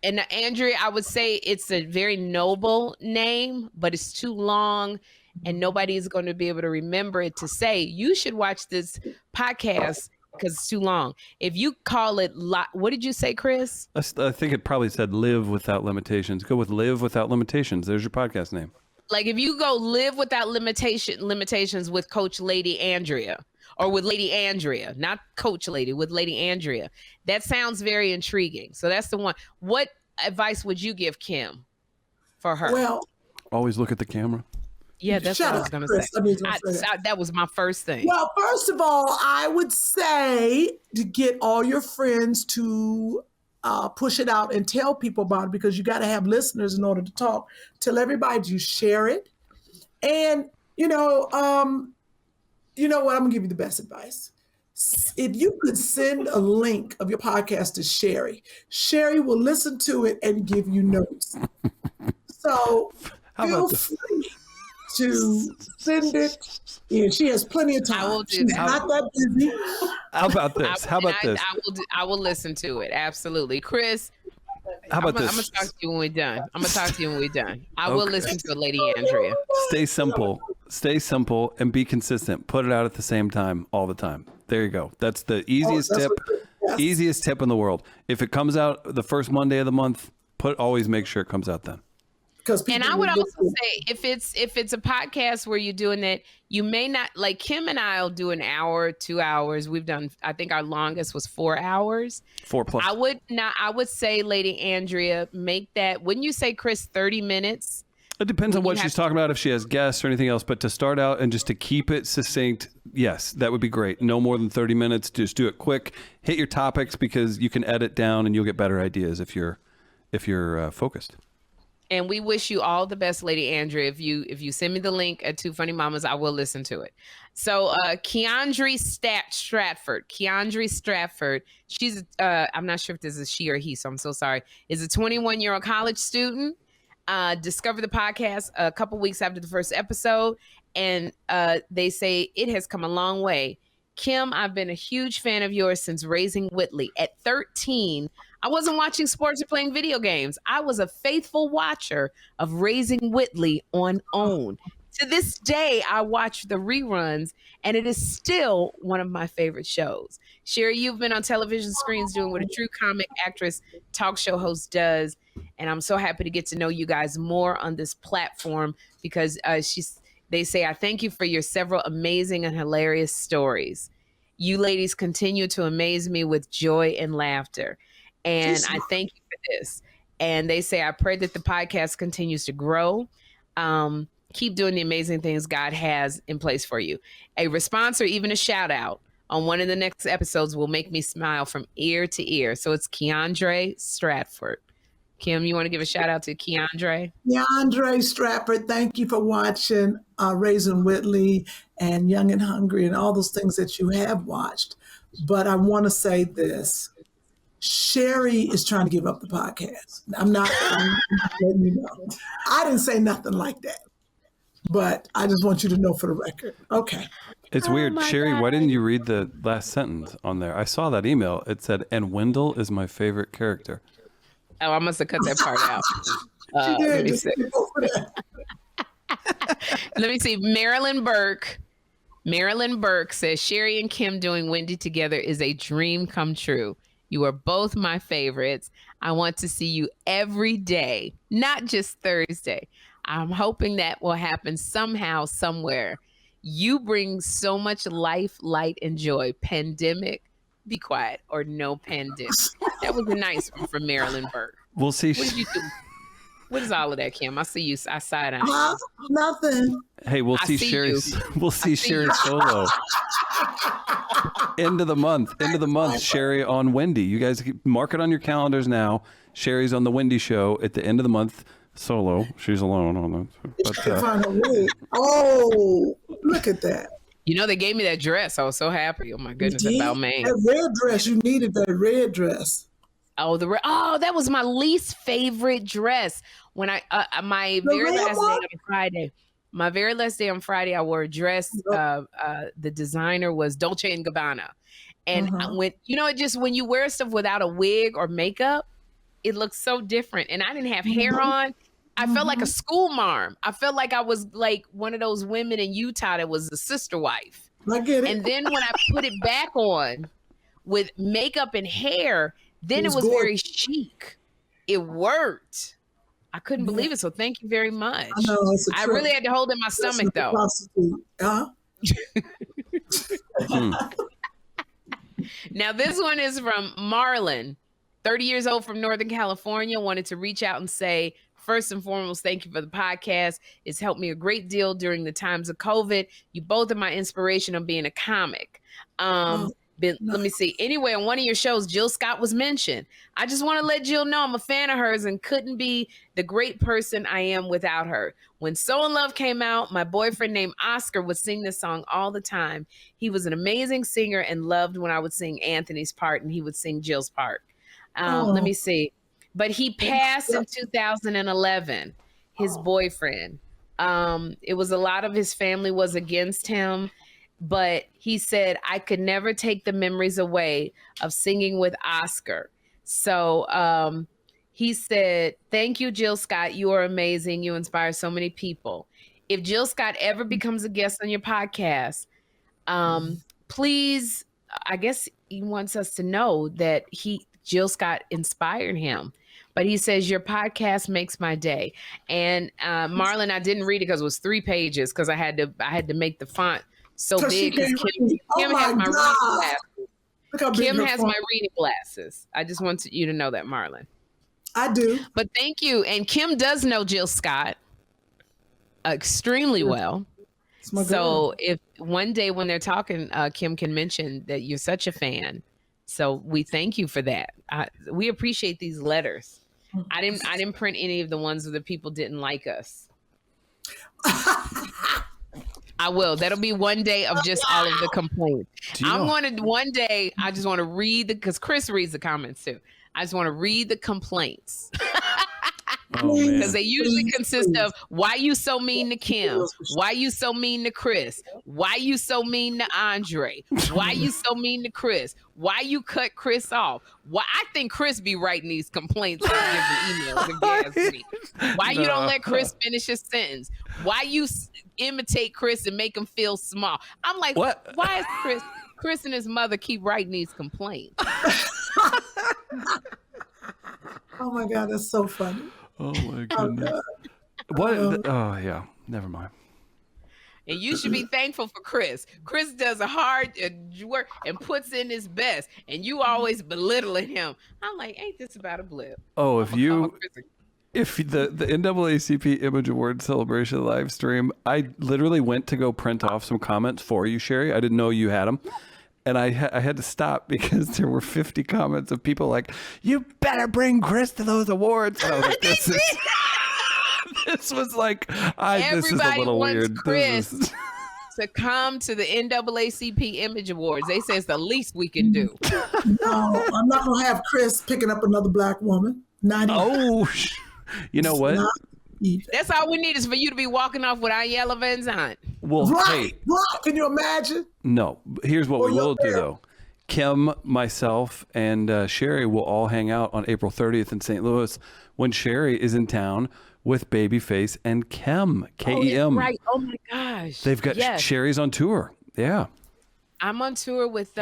And Andrea, I would say it's a very noble name, but it's too long and nobody is going to be able to remember it to say, you should watch this podcast because it's too long. If you call it, what did you say, Chris? I think it probably said Live Without Limitations. Go with Live Without Limitations. There's your podcast name. Like if you go Live Without Limitations with Coach Lady Andrea, or with Lady Andrea, not Coach Lady, with Lady Andrea, that sounds very intriguing. So that's the one. What advice would you give Kym for her? Well, always look at the camera. Yeah, that's what I was going to say. That was my first thing. Well, first of all, I would say to get all your friends to push it out and tell people about it, because you got to have listeners in order to talk. Tell everybody to share it. And, you know what? I'm going to give you the best advice. If you could send a link of your podcast to Sherri, Sherri will listen to it and give you notes. So feel free to send it. Yeah, she has plenty of time. She's not that busy. How about this? I will listen to it. Absolutely. Chris, how about this? I'm going to talk to you when we're done. I will listen to it, Lady Andrea. Stay simple and be consistent. Put it out at the same time all the time. There you go. That's the easiest tip. Yes. Easiest tip in the world. If it comes out the first Monday of the month, always make sure it comes out then. And I would also say, if it's a podcast where you're doing that, you may not, like Kym and I'll do an hour, 2 hours. We've done, I think our longest was 4 hours. 4+. I would say, Lady Andrea, make that, wouldn't you say, Chris, 30 minutes? It depends on what she's talking about, if she has guests or anything else. But to start out and just to keep it succinct, yes, that would be great. No more than 30 minutes. Just do it quick. Hit your topics, because you can edit down and you'll get better ideas if you're focused. And we wish you all the best, Lady Andrea. If you send me the link at Two Funny Mamas, I will listen to it. So Keandre Stratford, she's I'm not sure if this is she or he, so I'm so sorry, is a 21-year-old college student. Discovered the podcast a couple weeks after the first episode, and they say it has come a long way. Kym, I've been a huge fan of yours since raising Whitley. At 13, I wasn't watching sports or playing video games. I was a faithful watcher of Raising Whitley on OWN. To this day, I watch the reruns, and it is still one of my favorite shows. Sherri, you've been on television screens doing what a true comic actress talk show host does, and I'm so happy to get to know you guys more on this platform because they say, I thank you for your several amazing and hilarious stories. You ladies continue to amaze me with joy and laughter. And I thank you for this. And they say, I pray that the podcast continues to grow. Keep doing the amazing things God has in place for you. A response or even a shout out on one of the next episodes will make me smile from ear to ear. So it's Keandre Stratford. Kym, you want to give a shout out to Keandre? Keandre Stratford, thank you for watching Raising Whitley and Young and Hungry and all those things that you have watched. But I want to say this. Sherri is trying to give up the podcast. I'm not letting you know. I didn't say nothing like that. But I just want you to know for the record. Okay. It's weird. Sherri, why didn't you read the last sentence on there? I saw that email. It said, and Wendell is my favorite character. Oh, I must have cut that part out. Let me see. Let me see. Marilyn Burke says, Sherri and Kym doing Wendy together is a dream come true. You are both my favorites. I want to see you every day, not just Thursday. I'm hoping that will happen somehow, somewhere. You bring so much life, light, and joy. Pandemic, be quiet, or no pandemic. That was a nice one from Marilyn Burke. We'll see. What did you do? What is all of that, Kym? I see you. I side eye. Nothing. Hey, we'll see Sherri's. We'll see Sherri's solo. End of the month, Sherri on Wendy. You guys mark it on your calendars now. Sherri's on the Wendy show at the end of the month. Solo. She's alone on that. Oh, look at that. You know, they gave me that dress. I was so happy. Oh my goodness, about me. That red dress, you needed that red dress. Oh, that was my least favorite dress. When my very last day on Friday, I wore a dress. The designer was Dolce & Gabbana. And when you wear stuff without a wig or makeup, it looks so different. And I didn't have hair on. I felt like a school marm. I felt like I was like one of those women in Utah that was a sister wife. I get it. And then when I put it back on with makeup and hair, then it was very chic. It worked. I couldn't believe it. So thank you very much. I know, I really had to hold in my stomach though. Now this one is from Marlon, 30 years old from Northern California, wanted to reach out and say, first and foremost, thank you for the podcast. It's helped me a great deal during the times of COVID. You both are my inspiration of being a comic. Let me see. Anyway, on one of your shows, Jill Scott was mentioned. I just want to let Jill know I'm a fan of hers and couldn't be the great person I am without her. When So in Love came out, my boyfriend named Oscar would sing this song all the time. He was an amazing singer and loved when I would sing Anthony's part and he would sing Jill's part. Let me see. But he passed in 2011, his boyfriend. It was a lot of his family was against him. But he said, I could never take the memories away of singing with Oscar. So he said, thank you, Jill Scott. You are amazing. You inspire so many people. If Jill Scott ever becomes a guest on your podcast, please, I guess he wants us to know that Jill Scott inspired him. But he says, your podcast makes my day. And Marlon, I didn't read it because it was 3 pages because I had to make the font so big. Kym has my reading glasses. Kym has my reading glasses. I just want you to know that, Marlon. I do. But thank you. And Kym does know Jill Scott extremely well. So if one day when they're talking, Kym can mention that you're such a fan. So we thank you for that. We appreciate these letters. I didn't print any of the ones where the people didn't like us. I will. That'll be one day of just all of the complaints. One day, I just want to read because Chris reads the comments too. I just want to read the complaints. Because they usually consist of why you so mean to Kym, why you so mean to Chris, why you so mean to Andre, why you so mean to Chris, why you cut Chris off, why I think Chris be writing these complaints and giving emails and gas me. Why you don't let Chris finish his sentence, why you imitate Chris and make him feel small. I'm like, what? Why is Chris and his mother keep writing these complaints? Oh my God, that's so funny. Oh my goodness. What? Oh yeah, never mind. And you should be thankful for Chris. Chris does a hard work and puts in his best, and you always belittling him. I'm like, ain't this about a blip? Oh, if the NAACP Image Award celebration live stream, I literally went to go print off some comments for you, Sherri. I didn't know you had them. And I had to stop because there were 50 comments of people like, you better bring Chris to those awards. And I was like, this was like, this is a little weird. Chris to come to the NAACP Image Awards. They say it's the least we can do. No, I'm not going to have Chris picking up another black woman. Not even. You know what? That's all we need is for you to be walking off with Ayala Van Zandt. Well, right. Can you imagine? No. Here's what we will do, though. Kym, myself, and Sherri will all hang out on April 30th in St. Louis when Sherri is in town with Babyface and Kym, K-E-M. Right. Oh, my gosh. They've got Sherri's on tour. Yeah. I'm on tour with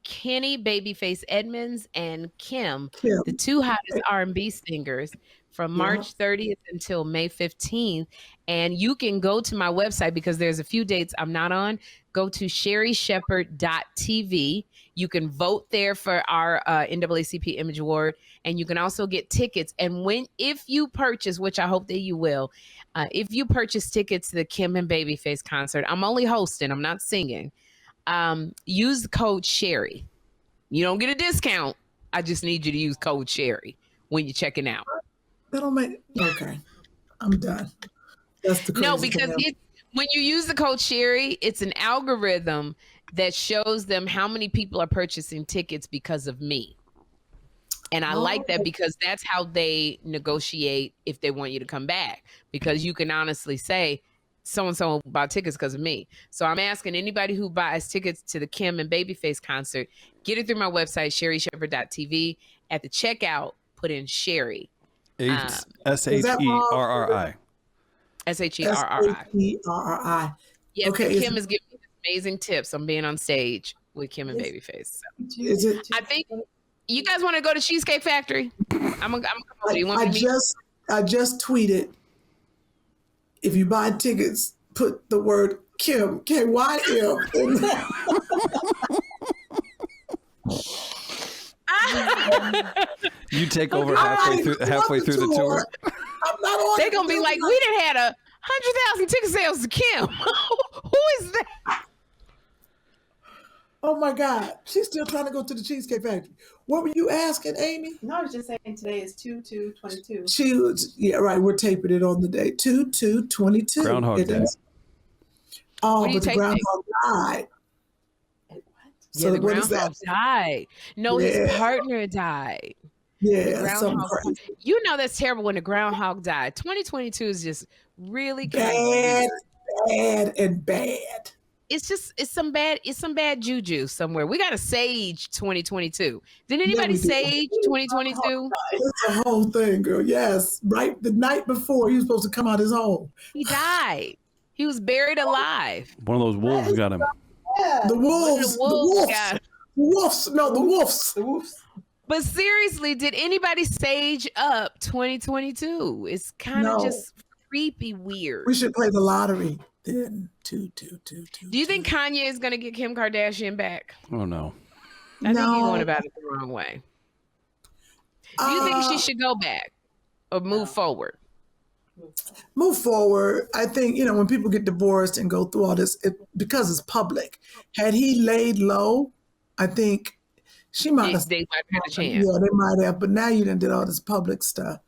Kenny Babyface Edmonds and Kym, the two hottest R&B singers, from March 30th until May 15th. And you can go to my website because there's a few dates I'm not on. Go to sherrishepherd.tv. You can vote there for our NAACP Image Award. And you can also get tickets. And if you purchase, which I hope that you will, if you purchase tickets to the Kym and Babyface concert, I'm only hosting, I'm not singing. Use the code Sherri. You don't get a discount. I just need you to use code Sherri when you're checking out. Okay. I'm done. That's the no, because when you use the code Sherri, it's an algorithm that shows them how many people are purchasing tickets because of me. And I like that because that's how they negotiate if they want you to come back. Because you can honestly say, so-and-so bought tickets because of me. So I'm asking anybody who buys tickets to the Kym and Babyface concert, get it through my website, sherrishepherd.tv. At the checkout, put in Sherri. S-H-E-R-R-I. S-H-E-R-R-I. Yes, okay, Kym is giving me amazing tips on being on stage with Kym and Babyface. So. I think you guys want to go to Cheesecake Factory? I'm gonna come over. You want I just tweeted. If you buy tickets, put the word Kym, K-Y-M. You take over halfway through the tour. They're gonna be like, we done had 100,000 ticket sales to Kym. Who is that? Oh my God, she's still trying to go to the Cheesecake Factory. What were you asking, Amy? No, I was just saying today is 2/2/22. We're taping it on the day 2/2/22. Groundhog Day. Oh, but the groundhog died. So yeah, the groundhog died. No, his partner died. Yeah, something crazy. You know that's terrible when the groundhog died. 2022 is just really bad. It's some bad juju somewhere. We got to sage 2022. Did anybody sage 2022? It's a whole thing, girl. Yes, right. The night before he was supposed to come out his home, he died. He was buried alive. One of those wolves got him. The wolves. The wolves. But seriously, did anybody sage up 2022? It's kind of just creepy weird. We should play the lottery then. 2. Do you think Kanye is going to get Kim Kardashian back? Oh, no. I think he's going about it the wrong way. Do you think she should go back or move forward? Move forward. I think, when people get divorced and go through all this, because it's public. Had he laid low, I think She might have. They might have had a chance. Yeah, they might have. But now you done did all this public stuff.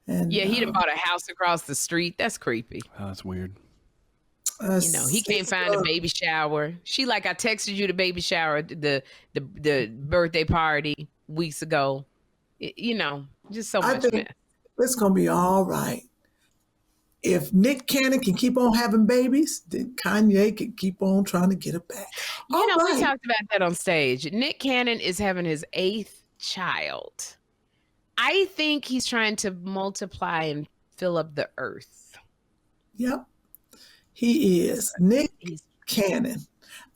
And yeah, he done bought a house across the street. That's creepy. Oh, that's weird. He can't find a baby shower. She like, I texted you the baby shower, the birthday party weeks ago. Just so much mess. It's gonna be all right. If Nick Cannon can keep on having babies, then Kanye can keep on trying to get it back. We talked about that on stage. Nick Cannon is having his 8th child. I think he's trying to multiply and fill up the earth. Yep, he is. Nick Cannon.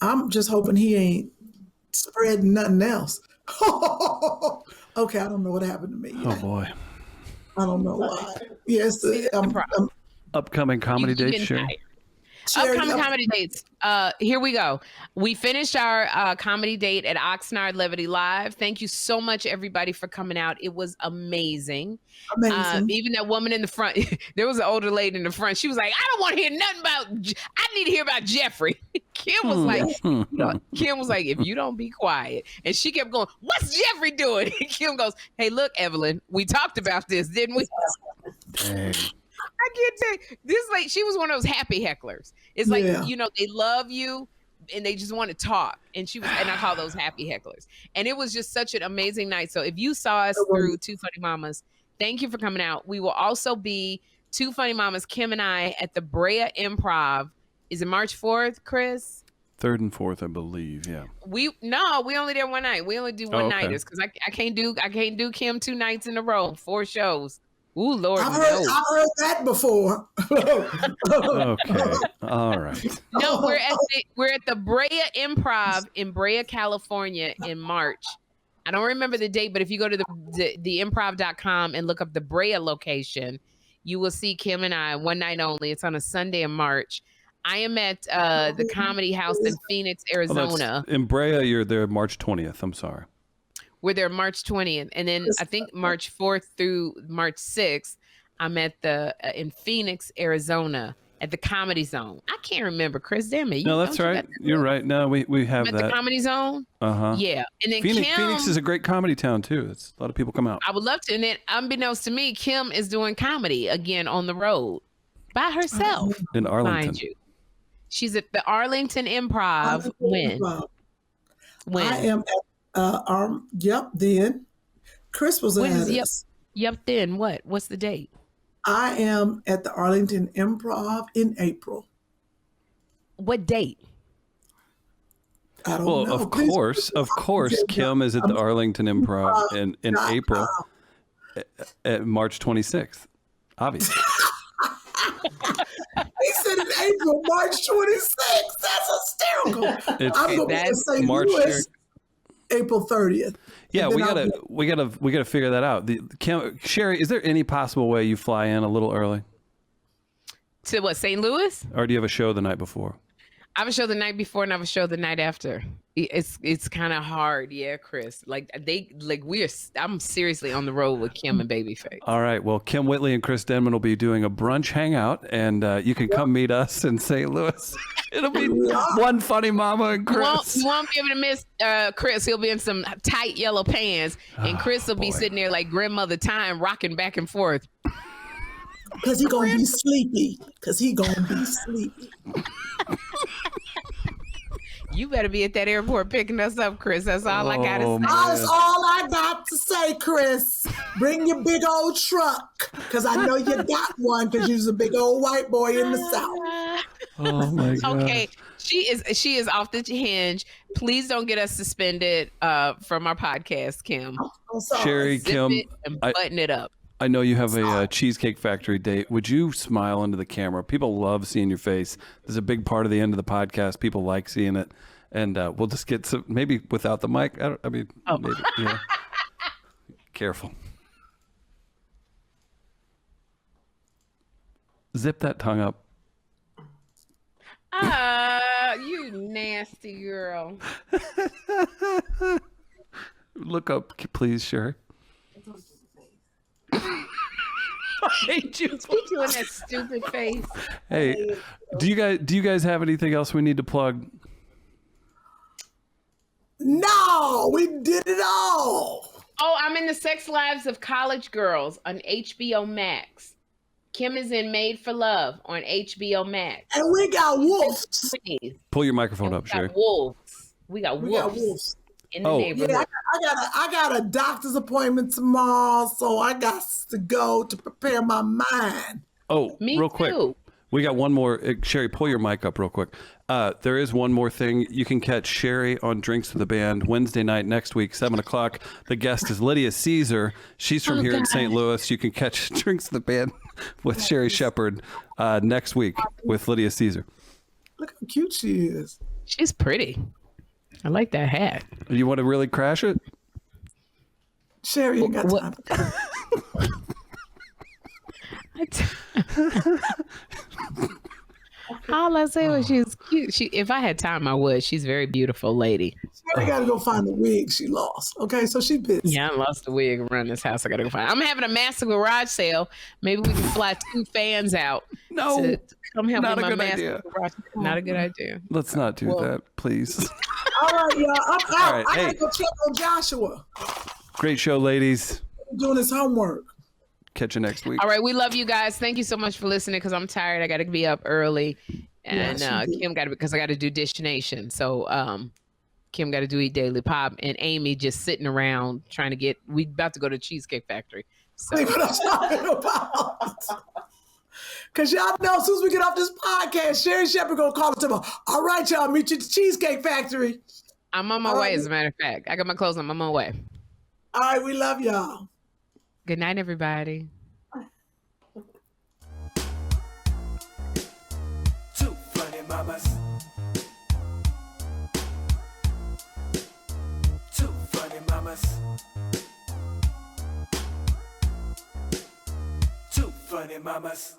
I'm just hoping he ain't spreading nothing else. Okay, I don't know what happened to me. Oh, boy. I don't know why. Yes, upcoming comedy dates, Sherri? Upcoming comedy dates. Here we go. We finished our comedy date at Oxnard Levity Live. Thank you so much, everybody, for coming out. It was amazing. Even that woman in the front, there was an older lady in the front. She was like, I don't want to hear nothing about, I need to hear about Jeffrey. Kym was like, if you don't be quiet. And she kept going, what's Jeffrey doing? And Kym goes, hey, look, Evelyn, we talked about this, didn't we? Dang. I can't tell you. This lady, she was one of those happy hecklers. It's like, they love you and they just want to talk. And I call those happy hecklers. And it was just such an amazing night. So if you saw us through Two Funny Mamas, thank you for coming out. We will also be Two Funny Mamas, Kym and I, at the Brea Improv. Is it March 4th, Chris? 3rd and 4th, I believe. Yeah. We only there one night. We only do one-nighters because I can't do Kym 2 nights in a row, 4 shows. Ooh, Lord, I've heard that before. Okay, all right. No, we're at the Brea Improv in Brea, California in March. I don't remember the date, but if you go to the improv.com and look up the Brea location, you will see Kym and I one night only. It's on a Sunday in March. I am at the Comedy House in Phoenix, Arizona. In Brea, you're there March 20th. I'm sorry. We're there March 20th. And then I think March 4th through March 6th, I'm at in Phoenix, Arizona at the Comedy Zone. I can't remember, Chris. Damn it. No, that's right. You're right. No, we have that. At the Comedy Zone? Uh-huh. Yeah. And then Phoenix is a great comedy town, too. A lot of people come out. I would love to. And then unbeknownst to me, Kym is doing comedy again on the road by herself. In Arlington. Mind you. She's at the Arlington Improv. When? I am at then. Chris was at us. Yep, then what? What's the date? I am at the Arlington Improv in April. What date? I don't know. Of course, Kym is at the Arlington Improv in April, at March 26th, obviously. He said in April, March 26th. That's hysterical. I'm going to St. Louis, April 30th. Yeah, we gotta figure that out. Sherri, is there any possible way you fly in a little early? To what, St. Louis? Or do you have a show the night before? I have a show the night before and I have a show the night after. It's kind of hard, yeah, Chris. I'm seriously on the road with Kym and Babyface. All right, well, Kym Whitley and Chris Denman will be doing a brunch hangout, and you can come meet us in St. Louis. It'll be one funny mama and Chris. You won't be able to miss Chris. He'll be in some tight yellow pants, and Chris will be sitting there like grandmother time, rocking back and forth. Because he gonna be sleepy. You better be at that airport picking us up, Chris. That's all I gotta say. That's all I got to say, Chris. Bring your big old truck, because I know you got one, because you're a big old white boy in the South. Oh my God. Okay, she is off the hinge. Please don't get us suspended from our podcast, Kym. I'm sorry. Sherri, Zip Kym, it and button it up. I know you have a Cheesecake Factory date. Would you smile into the camera? People love seeing your face. This is a big part of the end of the podcast. People like seeing it. And we'll just get some, maybe without the mic. Maybe, yeah. Careful. Zip that tongue up. You nasty girl. Look up, please, Sherri. I hate you. Keep doing that stupid face. Hey, do you guys have anything else we need to plug? No, we did it all. Oh, I'm in The Sex Lives of College Girls on HBO Max. Kym is in Made for Love on HBO Max. And we got wolves. Pull your microphone up, Sherri. We got wolves. In the neighborhood. Yeah, I got a doctor's appointment tomorrow, so I got to go to prepare my mind. Oh, Me real too. quick. We got one more. Sherri, pull your mic up real quick. There is one more thing. You can catch Sherri on Drinks with the Band Wednesday night next week, 7 o'clock. The guest is Lydia Caesar. She's from here in St. Louis. You can catch Drinks with the Band with Sherri Shepherd next week with Lydia Caesar. Look how cute she is. She's pretty. I like that hat. You want to really crash it? Sherri, you got time. All I say was she's cute. If I had time, I would. She's a very beautiful lady. Sherri got to go find the wig she lost. Okay, so she pissed. Yeah, I lost the wig around this house. I got to go find. I'm having a massive garage sale. Maybe we can fly 2 fans out. No, to come help not with a my good idea. Garage. Not a good idea. Let's not do that, please. All right, y'all. I'm out. All right, I got to go check on Joshua. Great show, ladies. Doing his homework. Catch you next week. All right, we love you guys. Thank you so much for listening because I'm tired. I got to be up early. And Kym got to, because I got to do Dish Nation. So Kym got to do Eat Daily Pop. And Amy just sitting around trying to get, we about to go to Cheesecake Factory. So. That's what I'm talking about. Because y'all know as soon as we get off this podcast, Sherri Shepherd going to call us tomorrow. All right, y'all, meet you at the Cheesecake Factory. I'm on my way, as a matter of fact. I got my clothes on. I'm on my way. All right, we love y'all. Good night, everybody. Two funny mamas. Two funny mamas. Two funny mamas.